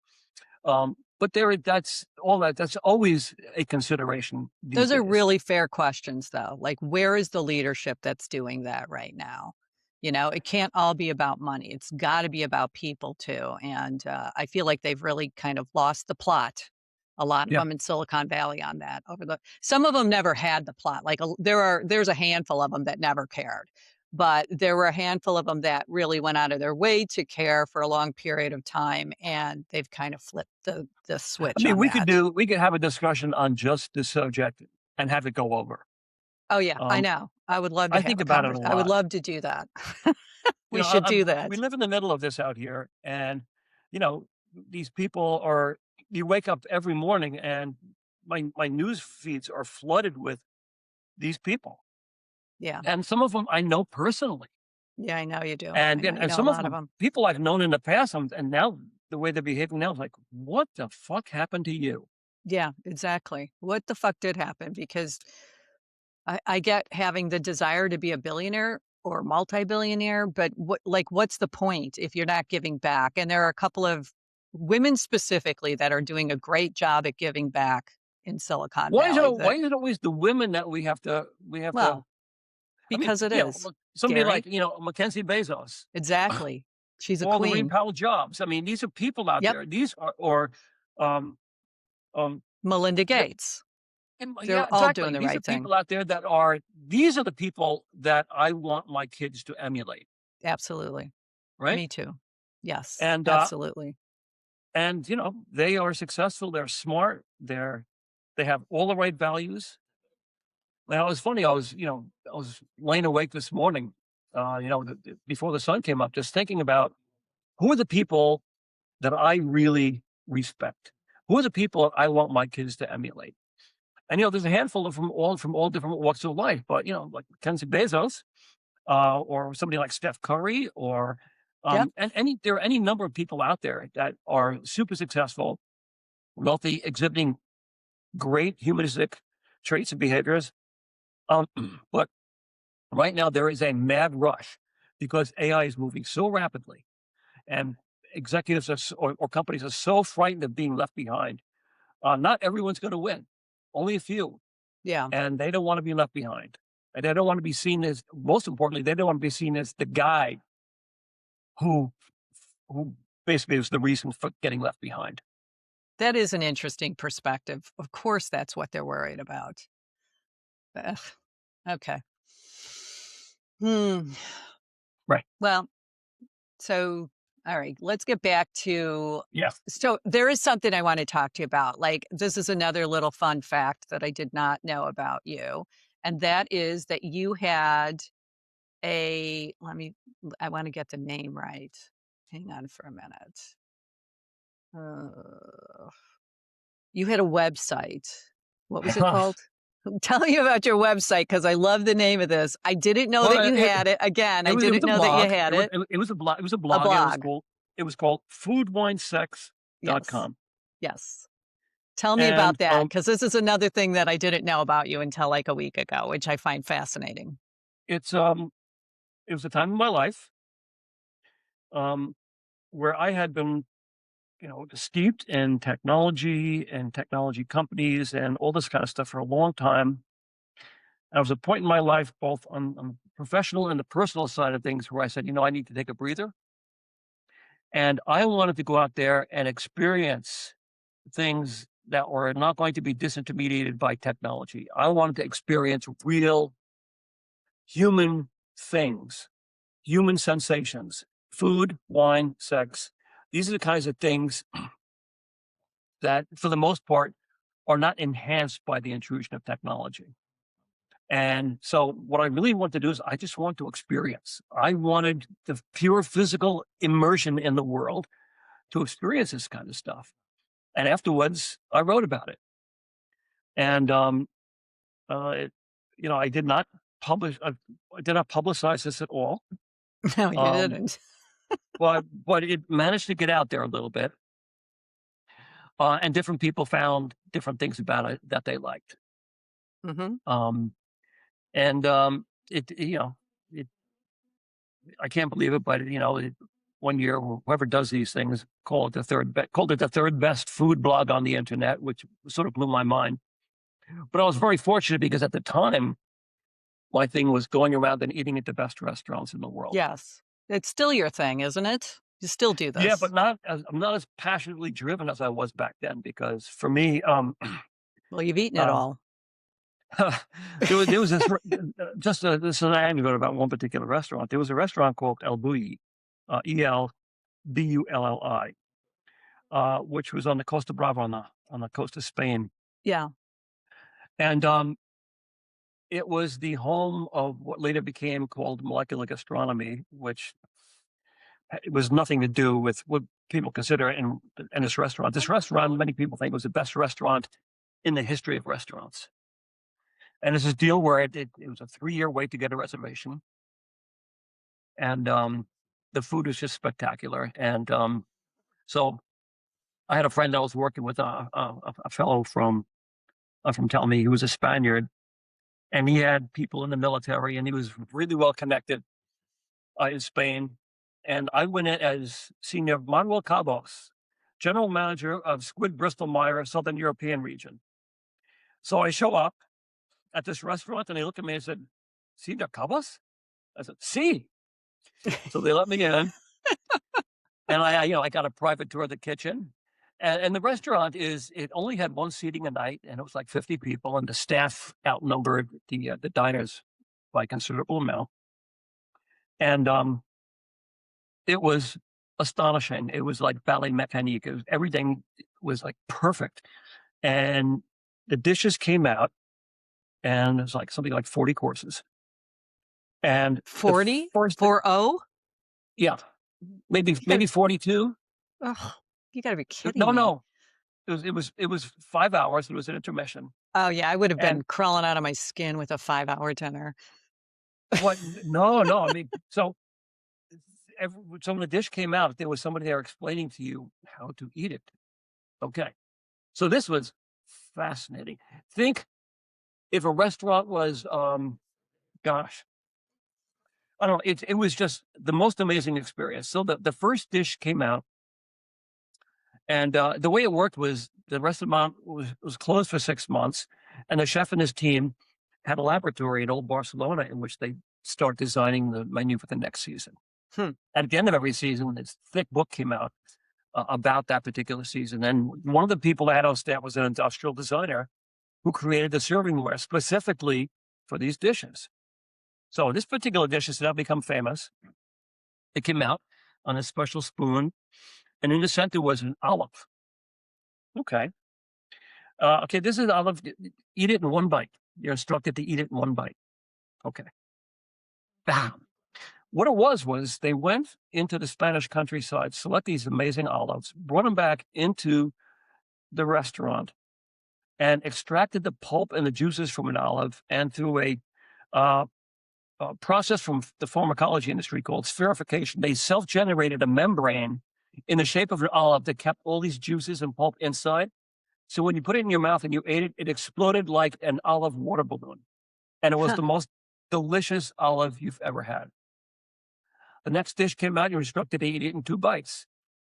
But that's all that. That's always a consideration these Those are days. really fair questions, though. Like, where is the leadership that's doing that right now? It can't all be about money. It's got to be about people too. And I feel like they've really kind of lost the plot. A lot of Yeah. them in Silicon Valley on that. Some of them never had the plot. Like there's a handful of them that never cared, but there were a handful of them that really went out of their way to care for a long period of time, and they've kind of flipped the I switch mean, on that. we could have a discussion on just this subject and have it go over. Oh, yeah, I Um, know. I would love to I have think a about it a I would lot. love to do that. We should do We that. live in the middle of this out here, and you know, these people are. You wake up every morning, and my news feeds are flooded with these people, Yeah. and some of them I know personally, Yeah, I know you do. I and know and, you and know a some of lot of them them. people I've known in the past, and now the way they're behaving now is like, what the fuck happened to you? Yeah, exactly. What the fuck did happen? Because I get having the desire to be a billionaire or multi-billionaire, but what's the point if you're not giving back? And there are a couple of women specifically that are doing a great job at giving back in Silicon Valley Why that, is it always the women that we have to? well, I mean, because it is, look, somebody like Gary. Mackenzie Bezos, Exactly. She's a all the Green queen. Powell jobs. I mean, these are people out Yep. there. These are, or, um, um, Melinda yeah, Gates. yeah, They're all doing exactly. the These are right thing. people out there these are the people that I want my kids to emulate, Absolutely. right? Me too. Yes, And, absolutely. they are successful. They're smart. They have all the right values. Now, it was funny. I was laying awake this morning, before the sun came up, just thinking about who are the people that I really respect? Who are the people I want my kids to emulate? And there's a handful of them all from all different walks of life, but like Mackenzie Bezos, or somebody like Steph Curry, or Yep. and there are any number of people out there that are super successful, wealthy, exhibiting great humanistic traits and behaviors. Um, but right now there is a mad rush because AI is moving so rapidly, and executives or companies are so frightened of being left behind. Not everyone's going to win, only a few, Yeah. and they don't want to be left behind. And they don't want to be seen as, most importantly, they don't want to be seen as the guy who who basically is the reason for getting left behind. That is an interesting perspective. Of course, that's what they're worried about. Ugh. Okay. Hmm. Right. Well, so, all right, let's get back to. Yes. So, there is something I want to talk to you about. Like, this is another little fun fact that I did not know about you. And that is that you had I want to get the name right. Hang on for a minute. Uh, you had a website. What was it called? Tell me about your website because I love the name of this. I didn't know that Well, you had it. Again, I it was didn't a know that you blog. had it. It was a blog. It was a A blog. blog. It was called Yes. foodwinesex.com. Yes. Tell me about And that because this is another thing that I didn't know about you until like a week ago, which I find fascinating. it was a time in my life um where I had been, steeped in technology and technology companies and all this kind of stuff for a long time. I was at a point in my life, both on the professional and the personal side of things, where I said, I need to take a breather. And I wanted to go out there and experience things that were not going to be disintermediated by technology. I wanted to experience real human things, human sensations, food, wine, sex. These are the kinds of things that, for the most part, are not enhanced by the intrusion of technology. And so, what I really want to do is, I just want to experience. I wanted the pure physical immersion in the world to experience this kind of stuff. And afterwards, I wrote about it. And it, I did not publish. I did not publicize this at all. No, you Um, didn't. but it managed to get out there a little bit. And different people found different things about it that they liked. Hmm. Um, and it, it, I can't believe it, but one year, whoever does these things called it the third best food blog on the internet, which sort of blew my mind. But I was very fortunate because at the time, my thing was going around and eating at the best restaurants in the world. Yes. It's still your thing, isn't it? You still do Yeah, this. but I'm not as passionately driven as I was back then, because for me, Well, you've eaten it uh, all. there was this this is an anecdote about one particular restaurant. There was a restaurant called El Bulli, ELBULLI, which was on the Costa Brava, on the coast of Spain, Yeah. and it was the home of what later became called molecular gastronomy, which it was nothing to do with what people consider in this restaurant. This restaurant, many people think, was the best restaurant in the history of restaurants. And it's this deal where it was a 3-year wait to get a reservation, and the food was just spectacular. And so I had a friend that was working with a fellow from Telme, who was a Spaniard, and he had people in the military, and he was really well connected in Spain. And I went in as Senior Manuel Cabos, General Manager of Squid Bristol Myre, Southern European region. So I show up at this restaurant, and they look at me and said, "Senior Cabos?" I said, "See." So they let me in, and I got a private tour of the kitchen. And the restaurant it only had one seating a night, and it was like 50 people, and the staff outnumbered the diners by a considerable amount. And it was astonishing. It was like ballet mécanique. Everything was like perfect. And the dishes came out, and it was like something like 40 courses. And 40? first, 40? yeah, maybe 42. Ugh. You gotta be kidding No, me. no. It was 5 hours. It was an intermission. Oh, yeah, I would have And been crawling out of my skin with a 5-hour dinner. what no, no, I mean, so when the dish came out, there was somebody there explaining to you how to eat it. Okay. So this was fascinating. Think if a restaurant was, gosh, I don't know, it was just the most amazing experience. So the first dish came out, and, the way it worked was the restaurant was closed for 6 months, and the chef and his team had a laboratory in Old Barcelona in which they start designing the menu for the next season. Hmm. At the end of every season, this thick book came out, about that particular season, and one of the people I had on staff was an industrial designer who created the servingware specifically for these dishes. So this particular dish has now become famous. It came out on a special spoon, and in the center was an olive. Okay. Okay, this is olive. Eat it in one bite. You're instructed to eat it in one bite. Okay. Bam. What it was they went into the Spanish countryside, select these amazing olives, brought them back into the restaurant, and extracted the pulp and the juices from an olive, and through uh, a process from the pharmacology industry called spherification, they self-generated a membrane in the shape of an olive that kept all these juices and pulp inside. So when you put it in your mouth and you ate it, it exploded like an olive water balloon. And it was Huh. the most delicious olive you've ever had. The next dish came out, you're instructed to eat it in 2 bites.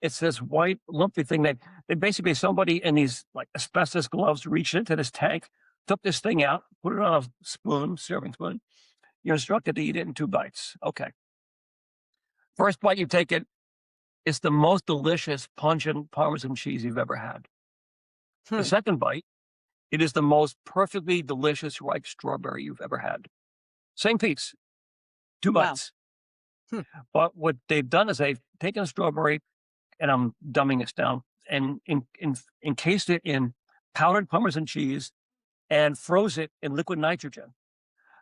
It's this white lumpy thing that they basically somebody in these like asbestos gloves reached into this tank, took this thing out, put it on a spoon, serving spoon. You're instructed to eat it in 2 bites. Okay. First bite you take it, it's the most delicious, pungent Parmesan cheese you've ever had. The Hmm. second bite, it is the most perfectly delicious ripe strawberry you've ever had. Same piece, 2 Wow. bites. Hmm. But what they've done is they've taken a strawberry, and I'm dumbing this down, and encased it in powdered Parmesan cheese and froze it in liquid nitrogen.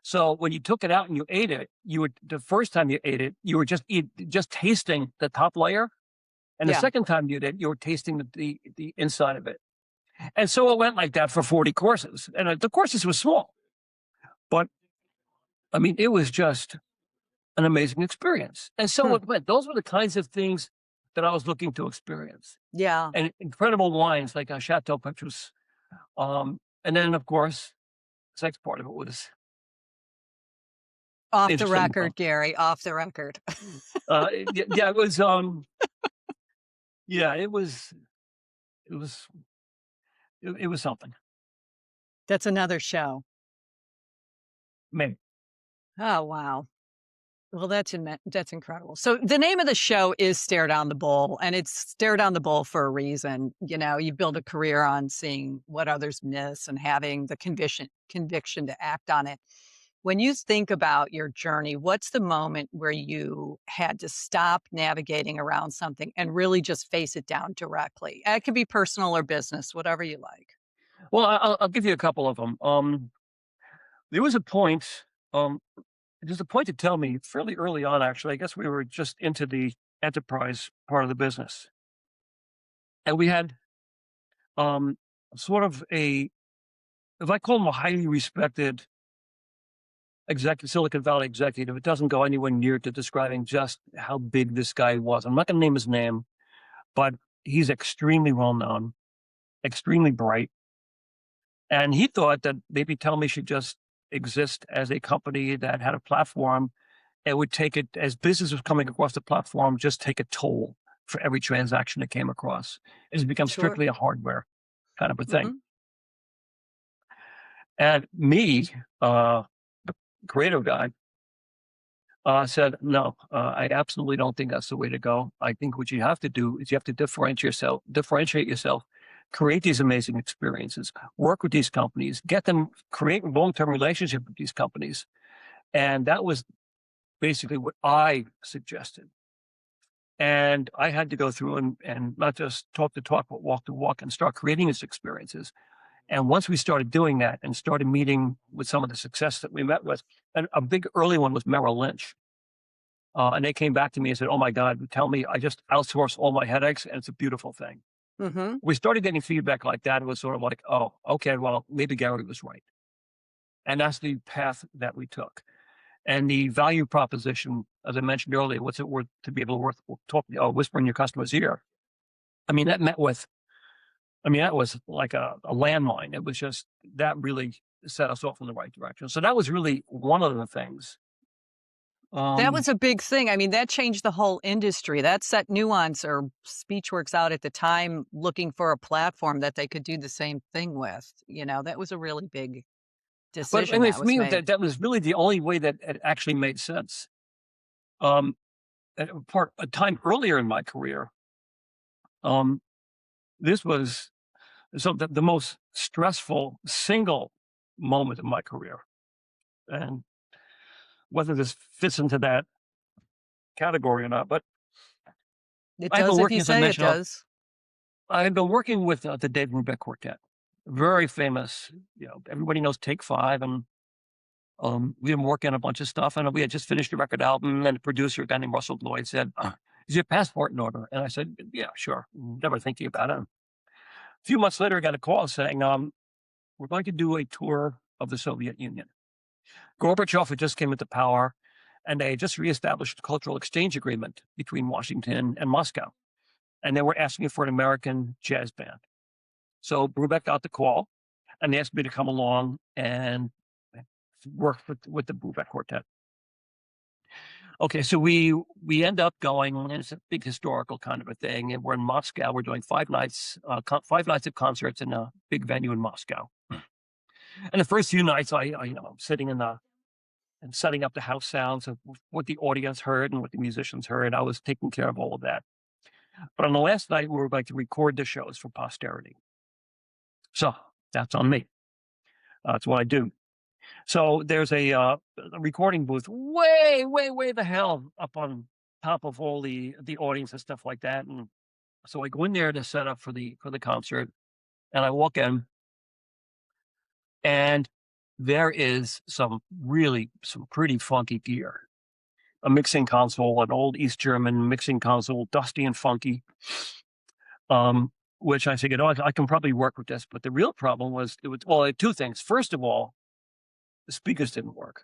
So when you took it out and you ate it, you were the first time you ate it, you were just tasting the top layer, and the Yeah. second time you did, you were tasting the inside of it. And so it went like that for 40 courses, and the courses were small, but I mean, it was just an amazing experience. And so Hmm. it went. Those were the kinds of things that I was looking to experience, Yeah. and incredible wines like Chateau Petrus. And then, of course, the sex part of it was Off the interesting as well. record, Gary, off the record. Yeah, it was. Yeah, it was, it was something. That's another show. Maybe. Oh, wow. Well, that's incredible. So the name of the show is Stare Down the Bowl, and it's Stare Down the Bowl for a reason. You know, you build a career on seeing what others miss and having the conviction to act on it. When you think about your journey, what's the moment where you had to stop navigating around something and really just face it down directly? It could be personal or business, whatever you like. Well, I'll give you a couple of them. There was a point. Um, there's a point to tell me fairly early on. Actually, I guess we were just into the enterprise part of the business, and we had um, sort of if I call him a highly respected Silicon Valley executive, it doesn't go anywhere near to describing just how big this guy was. I'm not going to name his name, but he's extremely well known, extremely bright. And he thought that maybe Tell Me should just exist as a company that had a platform and would take it as business was coming across the platform, just take a toll for every transaction that came across. It's become Sure. strictly a hardware kind of a thing. Hmm. And me, the creative guy, said, no, I absolutely don't think that's the way to go. I think what you have to do is you have to differentiate yourself, create these amazing experiences, work with these companies, get them, create long-term relationship with these companies. And that was basically what I suggested. And I had to go through and not just talk the talk, but walk the walk and start creating these experiences. And once we started doing that and started meeting with some of the success that we met with, and a big early one was Merrill Lynch. And they came back to me and said, "Oh my God, tell me, I just outsourced all my headaches, and it's a beautiful thing." Mhm. We started getting feedback like that. It was sort of like, "Oh, okay, well, maybe Gary was right." And that's the path that we took. And the value proposition, as I mentioned earlier, what's it worth to be able to whisper in your customer's ear? I mean, that met with, I mean, that was like a landmine. It was just, that really set us off in the right direction. So that was really one of the things. That Um, was a big thing. I mean, that changed the whole industry. That set Nuance or Speechworks out at the time looking for a platform that they could do the same thing with. That was a really big but I decision mean, that for was me, made. that was really the only way that it actually made sense. Um, a time earlier in my career, um, this was the most stressful single moment of my career. And whether this fits into that category or not, but It I've been does if working, you as I say it mentioned, does. I've been working with the Dave Brubeck Quartet, very famous. Everybody knows Take Five, and we've been working on a bunch of stuff. And we had just finished a record album, and the producer, a guy named Russell Lloyd, said, "Is your passport in order?" And I said, "Yeah, sure." Never thinking about it. A few months later, I got a call saying, "We're going to do a tour of the Soviet Union." Gorbachev had just came into power, and they had just reestablished a cultural exchange agreement between Washington and Moscow. And they were asking for an American jazz band. So Brubeck got the call, and they asked me to come along and work with the Brubeck Quartet. Okay, so we end up going, and it's a big historical kind of a thing. And we're in Moscow. We're doing 5 nights, 5 nights of concerts in a big venue in Moscow. And the first few nights, I'm sitting and setting up the house sounds of what the audience heard and what the musicians heard. I was taking care of all of that. But on the last night, we were going to record the shows for posterity. So that's on me. That's what I do. So there's a recording booth way, way, way the hell up on top of all the audience and stuff like that. And so I go in there to set up for the concert, and I walk in, and there is some pretty funky gear. A mixing console, an old East German mixing console, dusty and funky. Um, which I figured, I can probably work with this. But the real problem was, it had two things. First of all, the speakers didn't work.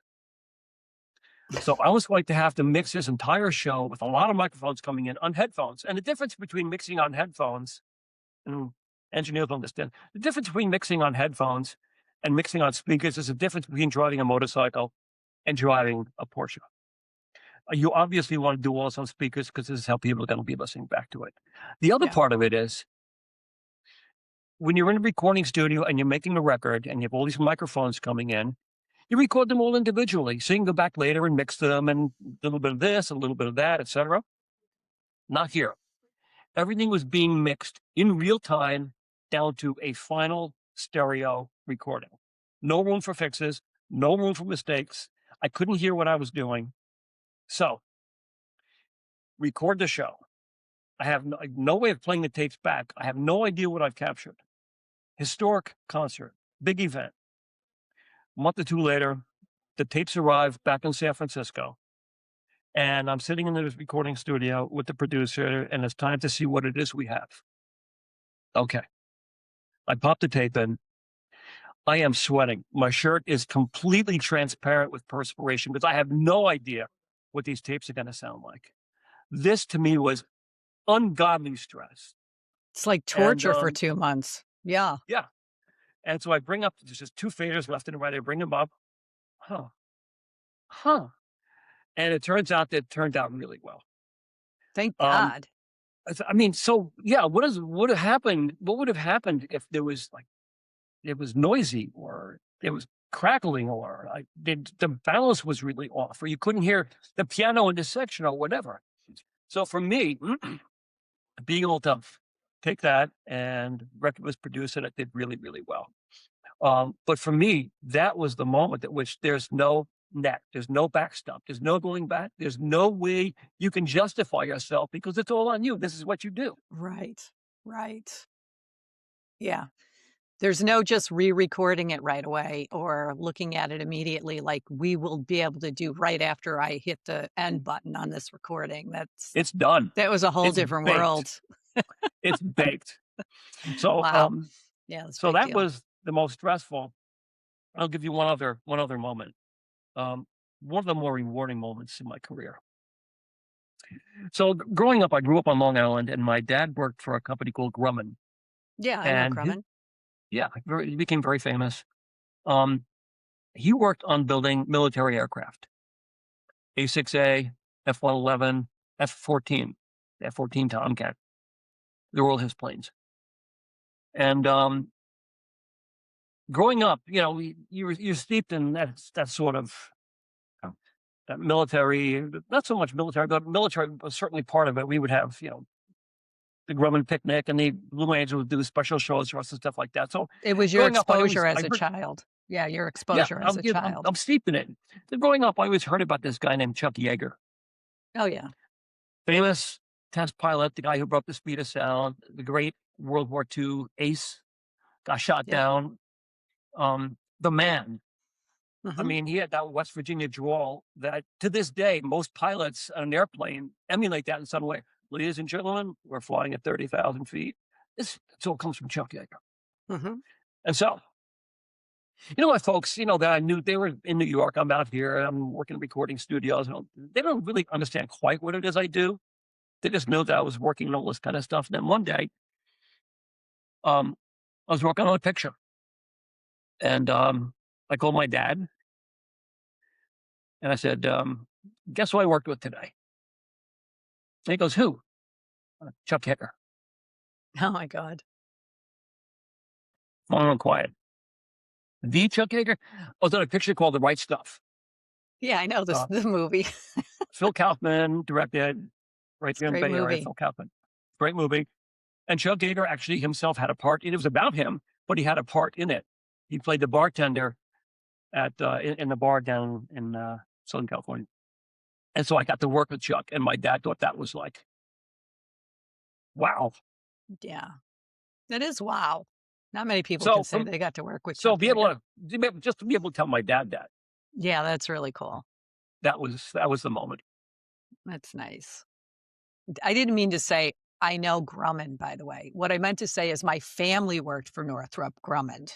So I was going to have to mix this entire show with a lot of microphones coming in on headphones. And the difference between mixing on headphones, and engineers don't understand, the difference between mixing on headphones and mixing on speakers is the difference between driving a motorcycle and driving a Porsche. You obviously want to do all this on speakers because this is how people are going to be listening back to it. The other Yeah. part of it is, when you're in a recording studio and you're making a record and you have all these microphones coming in, you record them all individually. So you can go back later and mix them, and a little bit of this, a little bit of that, etc. Not here. Everything was being mixed in real time down to a final stereo recording. No room for fixes, no room for mistakes. I couldn't hear what I was doing. So record the show. I have no way of playing the tapes back. I have no idea what I've captured. Historic concert, big event. A month or two later, the tapes arrive back in San Francisco. And I'm sitting in the recording studio with the producer, and it's time to see what it is we have. Okay. I pop the tape in. I am sweating. My shirt is completely transparent with perspiration because I have no idea what these tapes are going to sound like. This to me was ungodly stress. It's like And torture for 2 months. Yeah. yeah. And so I bring up, there's just two faders left and right. I bring them up. Huh. Huh. And it turns out that it turned out really well. Thank Um, God. I mean, so yeah, would have happened? What would have happened if there was it was noisy, or it was crackling, or the balance was really off, or you couldn't hear the piano in this section, or whatever. So for me, being able to take that and record was produced, and it did really, really well. But for me, that was the moment at which there's no net, there's no backstop, there's no going back, there's no way you can justify yourself because it's all on you. This is what you do. Right. Right. Yeah. There's no just re-recording it right away or looking at it immediately like we will be able to do right after I hit the end button on this recording. It's done. That was a whole It's different baked. world. It's baked. So, Wow. Yeah, that's a so big that deal. was the most stressful. I'll give you one other moment. Um, one of the more rewarding moments in my career. So growing up, I grew up on Long Island, and my dad worked for a company called Grumman, Yeah, I know and Grumman. he became very famous. Um, he worked on building military aircraft, A6A, F-111, F-14, F-14 Tomcat. They were all his planes. And growing up, you're steeped in that sort of that military, not so much military, but military was certainly part of it. We would have, the Grumman picnic, and the Blue Angels would do special shows for us and stuff like that. So It was your growing up, exposure as I a heard, child. Yeah, your yeah, exposure as a child. I'm steeped in it. Then growing up, I always heard about this guy named Chuck Yeager, Oh, yeah. famous test pilot, the guy who broke the speed of sound, the great World War II ace, got shot Yep. down. The man. I Mhm. mean, he had that West Virginia drawl that to this day, most pilots on an airplane emulate that in some way. Ladies and gentlemen, we're flying at 30,000 feet. This all comes from Chuck Yeager. Mhm. And so, you know what, folks, that I knew they were in New York. I'm out here. I'm working in recording studios. They don't really understand quite what it is I do. They just know that I was working on all this kind of stuff. And then one day, um, I was working on a picture, and I called my dad and I said, guess who I worked with today? And he goes, who? Chuck Yeager. Oh my god. Phone went quiet. The Chuck Yeager? I was on a picture called The Right Stuff. Yeah, I know Uh, the movie. Phil Kaufman directed, right It's a there in the great Bay Area. movie. Phil Kaufman, great movie. And Chuck Yeager actually himself had a part. It was about him, but he had a part in it. He played the bartender at in the bar down in Southern California. And so I got to work with Chuck, and my dad thought that was like, wow. Yeah. That is wow. Not many people can So say they got to work with so Chuck be able Yeager. just to be able to tell my dad that Yeah, that's really cool. that was the moment. That's nice. I didn't mean to say I know Grumman, by the way. What I meant to say is my family worked for Northrop Grumman.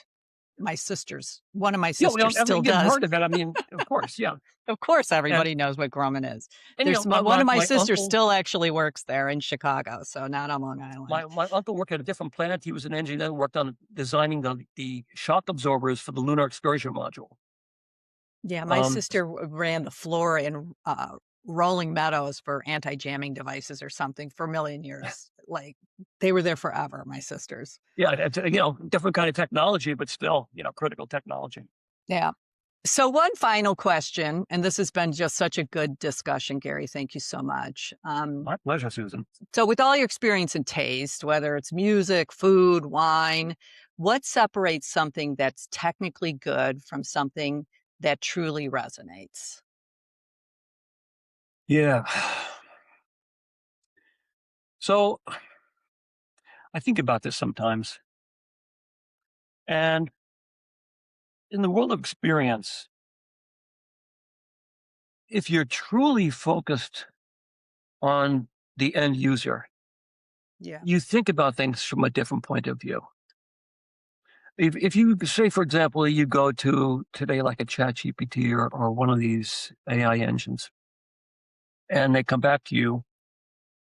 One of my Yeah, sisters still you've does. heard of it. I mean, of course, yeah. Of course, And everybody knows what Grumman is. and There's my one my, of my my sisters uncle still actually works there in Chicago, so not on Long Island. my uncle worked at a different planet. He was an engineer, worked on designing the shock absorbers for the lunar excursion module. Yeah, my Um, sister ran the floor in Rolling Meadows for anti-jamming devices or something for a million years. Like they were there forever, my sisters. yeah, it's, different kind of technology, but still, critical technology. Yeah. So one final question, and this has been just such a good discussion, Gary. Thank you so much. My pleasure, Susan. So with all your experience and taste, whether it's music, food, wine, what separates something that's technically good from something that truly resonates? Yeah. So I think about this sometimes, and in the world of experience, if you're truly focused on the end user, Yeah. you think about things from a different point of view. If you say, for example, you go to today like a chat GPT or one of these AI engines, and they come back to you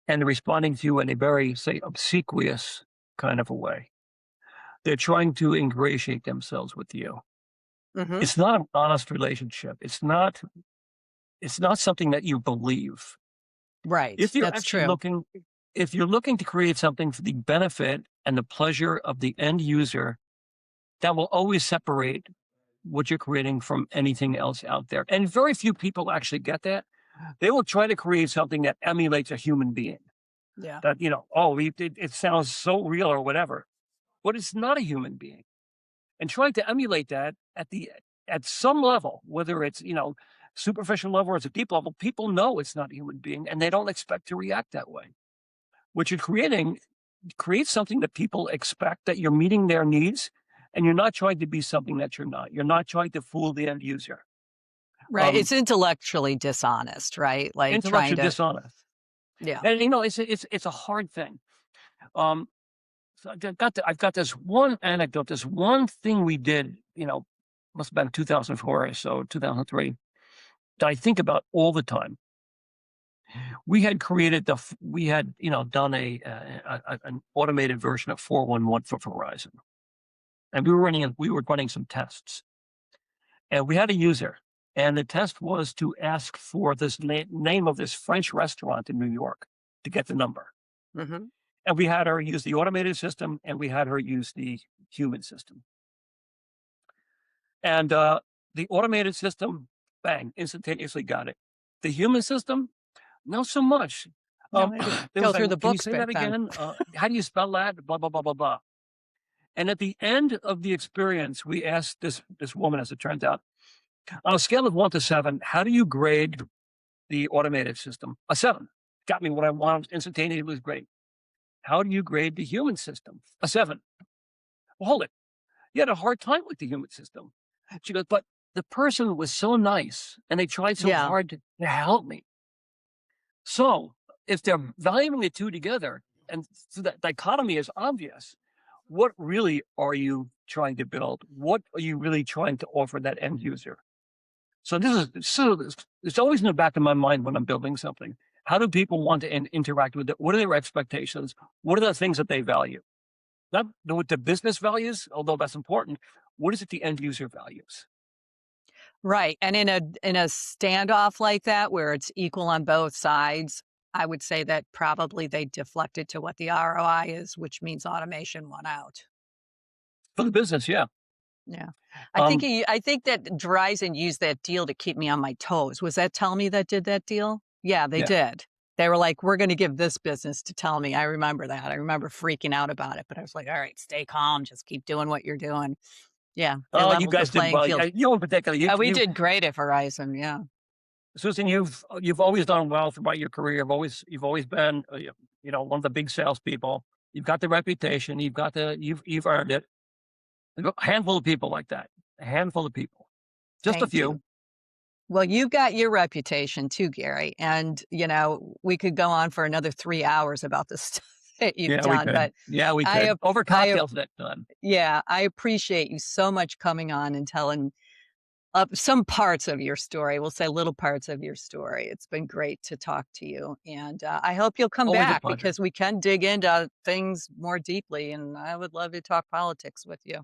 and they're responding to you in a very, say, obsequious kind of a way. They're trying to ingratiate themselves with you. Hmm. It's not an honest relationship. It's not something that you believe. Right. If you're That's actually true. if you're looking to create something for the benefit and the pleasure of the end user, that will always separate what you're creating from anything else out there. And very few people actually get that. They will try to create something that emulates a human being. Yeah. That, it sounds so real or whatever, but it's not a human being. And trying to emulate that at some level, whether it's, superficial level or it's a deep level, people know it's not a human being and they don't expect to react that way. What you're creating creates something that people expect, that you're meeting their needs, And you're not trying to be something that you're not. You're not trying to fool the end user. Right. It's intellectually dishonest, right? Like trying Intellectually to, dishonest. yeah. And it's a hard thing. Um, so I've got this one anecdote, this one thing we did, must have been 2004 or so, 2003, that I think about all the time. We had created we had, done an automated version of 411 for Verizon. And we were running some tests. And we had a user. And the test was to ask for this name of this French restaurant in New York to get the number. Hmm. And we had her use the automated system, and we had her use the human system. And the automated system, bang, instantaneously got it. The human system, not so much. No, They go was through like, the "Can you books say back that then. again? How do you spell that? Blah, blah, blah, blah, blah." And at the end of the experience, we asked this woman, as it turns out, on a scale of 1 to 7, how do you grade the automated system? A 7. Got me what I wanted instantaneously. It was great. How do you grade the human system? A 7. Well, hold it. You had a hard time with the human system. She goes, but the person was so nice and they tried so Yeah. hard to help me. So if they're valuing the two together, and so that dichotomy is obvious, what really are you trying to build? What are you really trying to offer that end user? So it's always in the back of my mind when I'm building something. How do people want to interact with it? What are their expectations? What are the things that they value? Not what the business values, although that's important. What is it the end user values? Right. And in a standoff like that where it's equal on both sides, I would say that probably they deflected to what the ROI is, which means automation won out. For the business, yeah. Yeah. Um, I think that Verizon used that deal to keep me on my toes. Was that Tell that did that deal? Yeah, they yeah. did. They were like, we're going to give this business to Tell. I remember that. I remember freaking out about it, but I was like, all right, stay calm. Just keep doing what you're doing. Yeah. They Oh, you leveled the guys did playing well. field. You in particular, We did great at Verizon. Yeah. Susan, you've always done well throughout your career. You've always been, one of the big salespeople. You've got the reputation. You've earned it. A handful of people like that. A handful of people. Just a Thank few. you. Well, you've got your reputation too, Gary. And, we could go on for another 3 hours about the stuff that you've Yeah, we done. could. But Yeah, we I, could. ap- Over I, ap- cocktails next time. yeah, I appreciate you so much coming on and telling some parts of your story. We'll say little parts of your story. It's been great to talk to you. And I hope you'll come Always a back pleasure. because we can dig into things more deeply. And I would love to talk politics with you.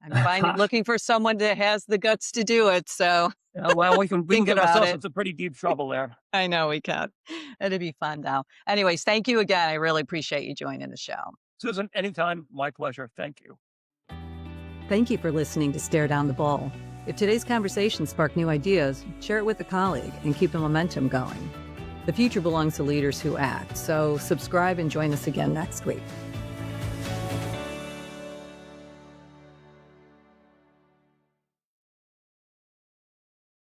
I'm looking for someone that has the guts to do it. So Yeah, well, we can think get about ourselves it. into pretty deep trouble there. I know we can. It'd be fun now. Anyways, thank you again. I really appreciate you joining the show. Susan, anytime, my pleasure. Thank you. Thank you for listening to Stare Down the Ball. If today's conversation sparked new ideas, share it with a colleague and keep the momentum going. The future belongs to leaders who act, so subscribe and join us again next week.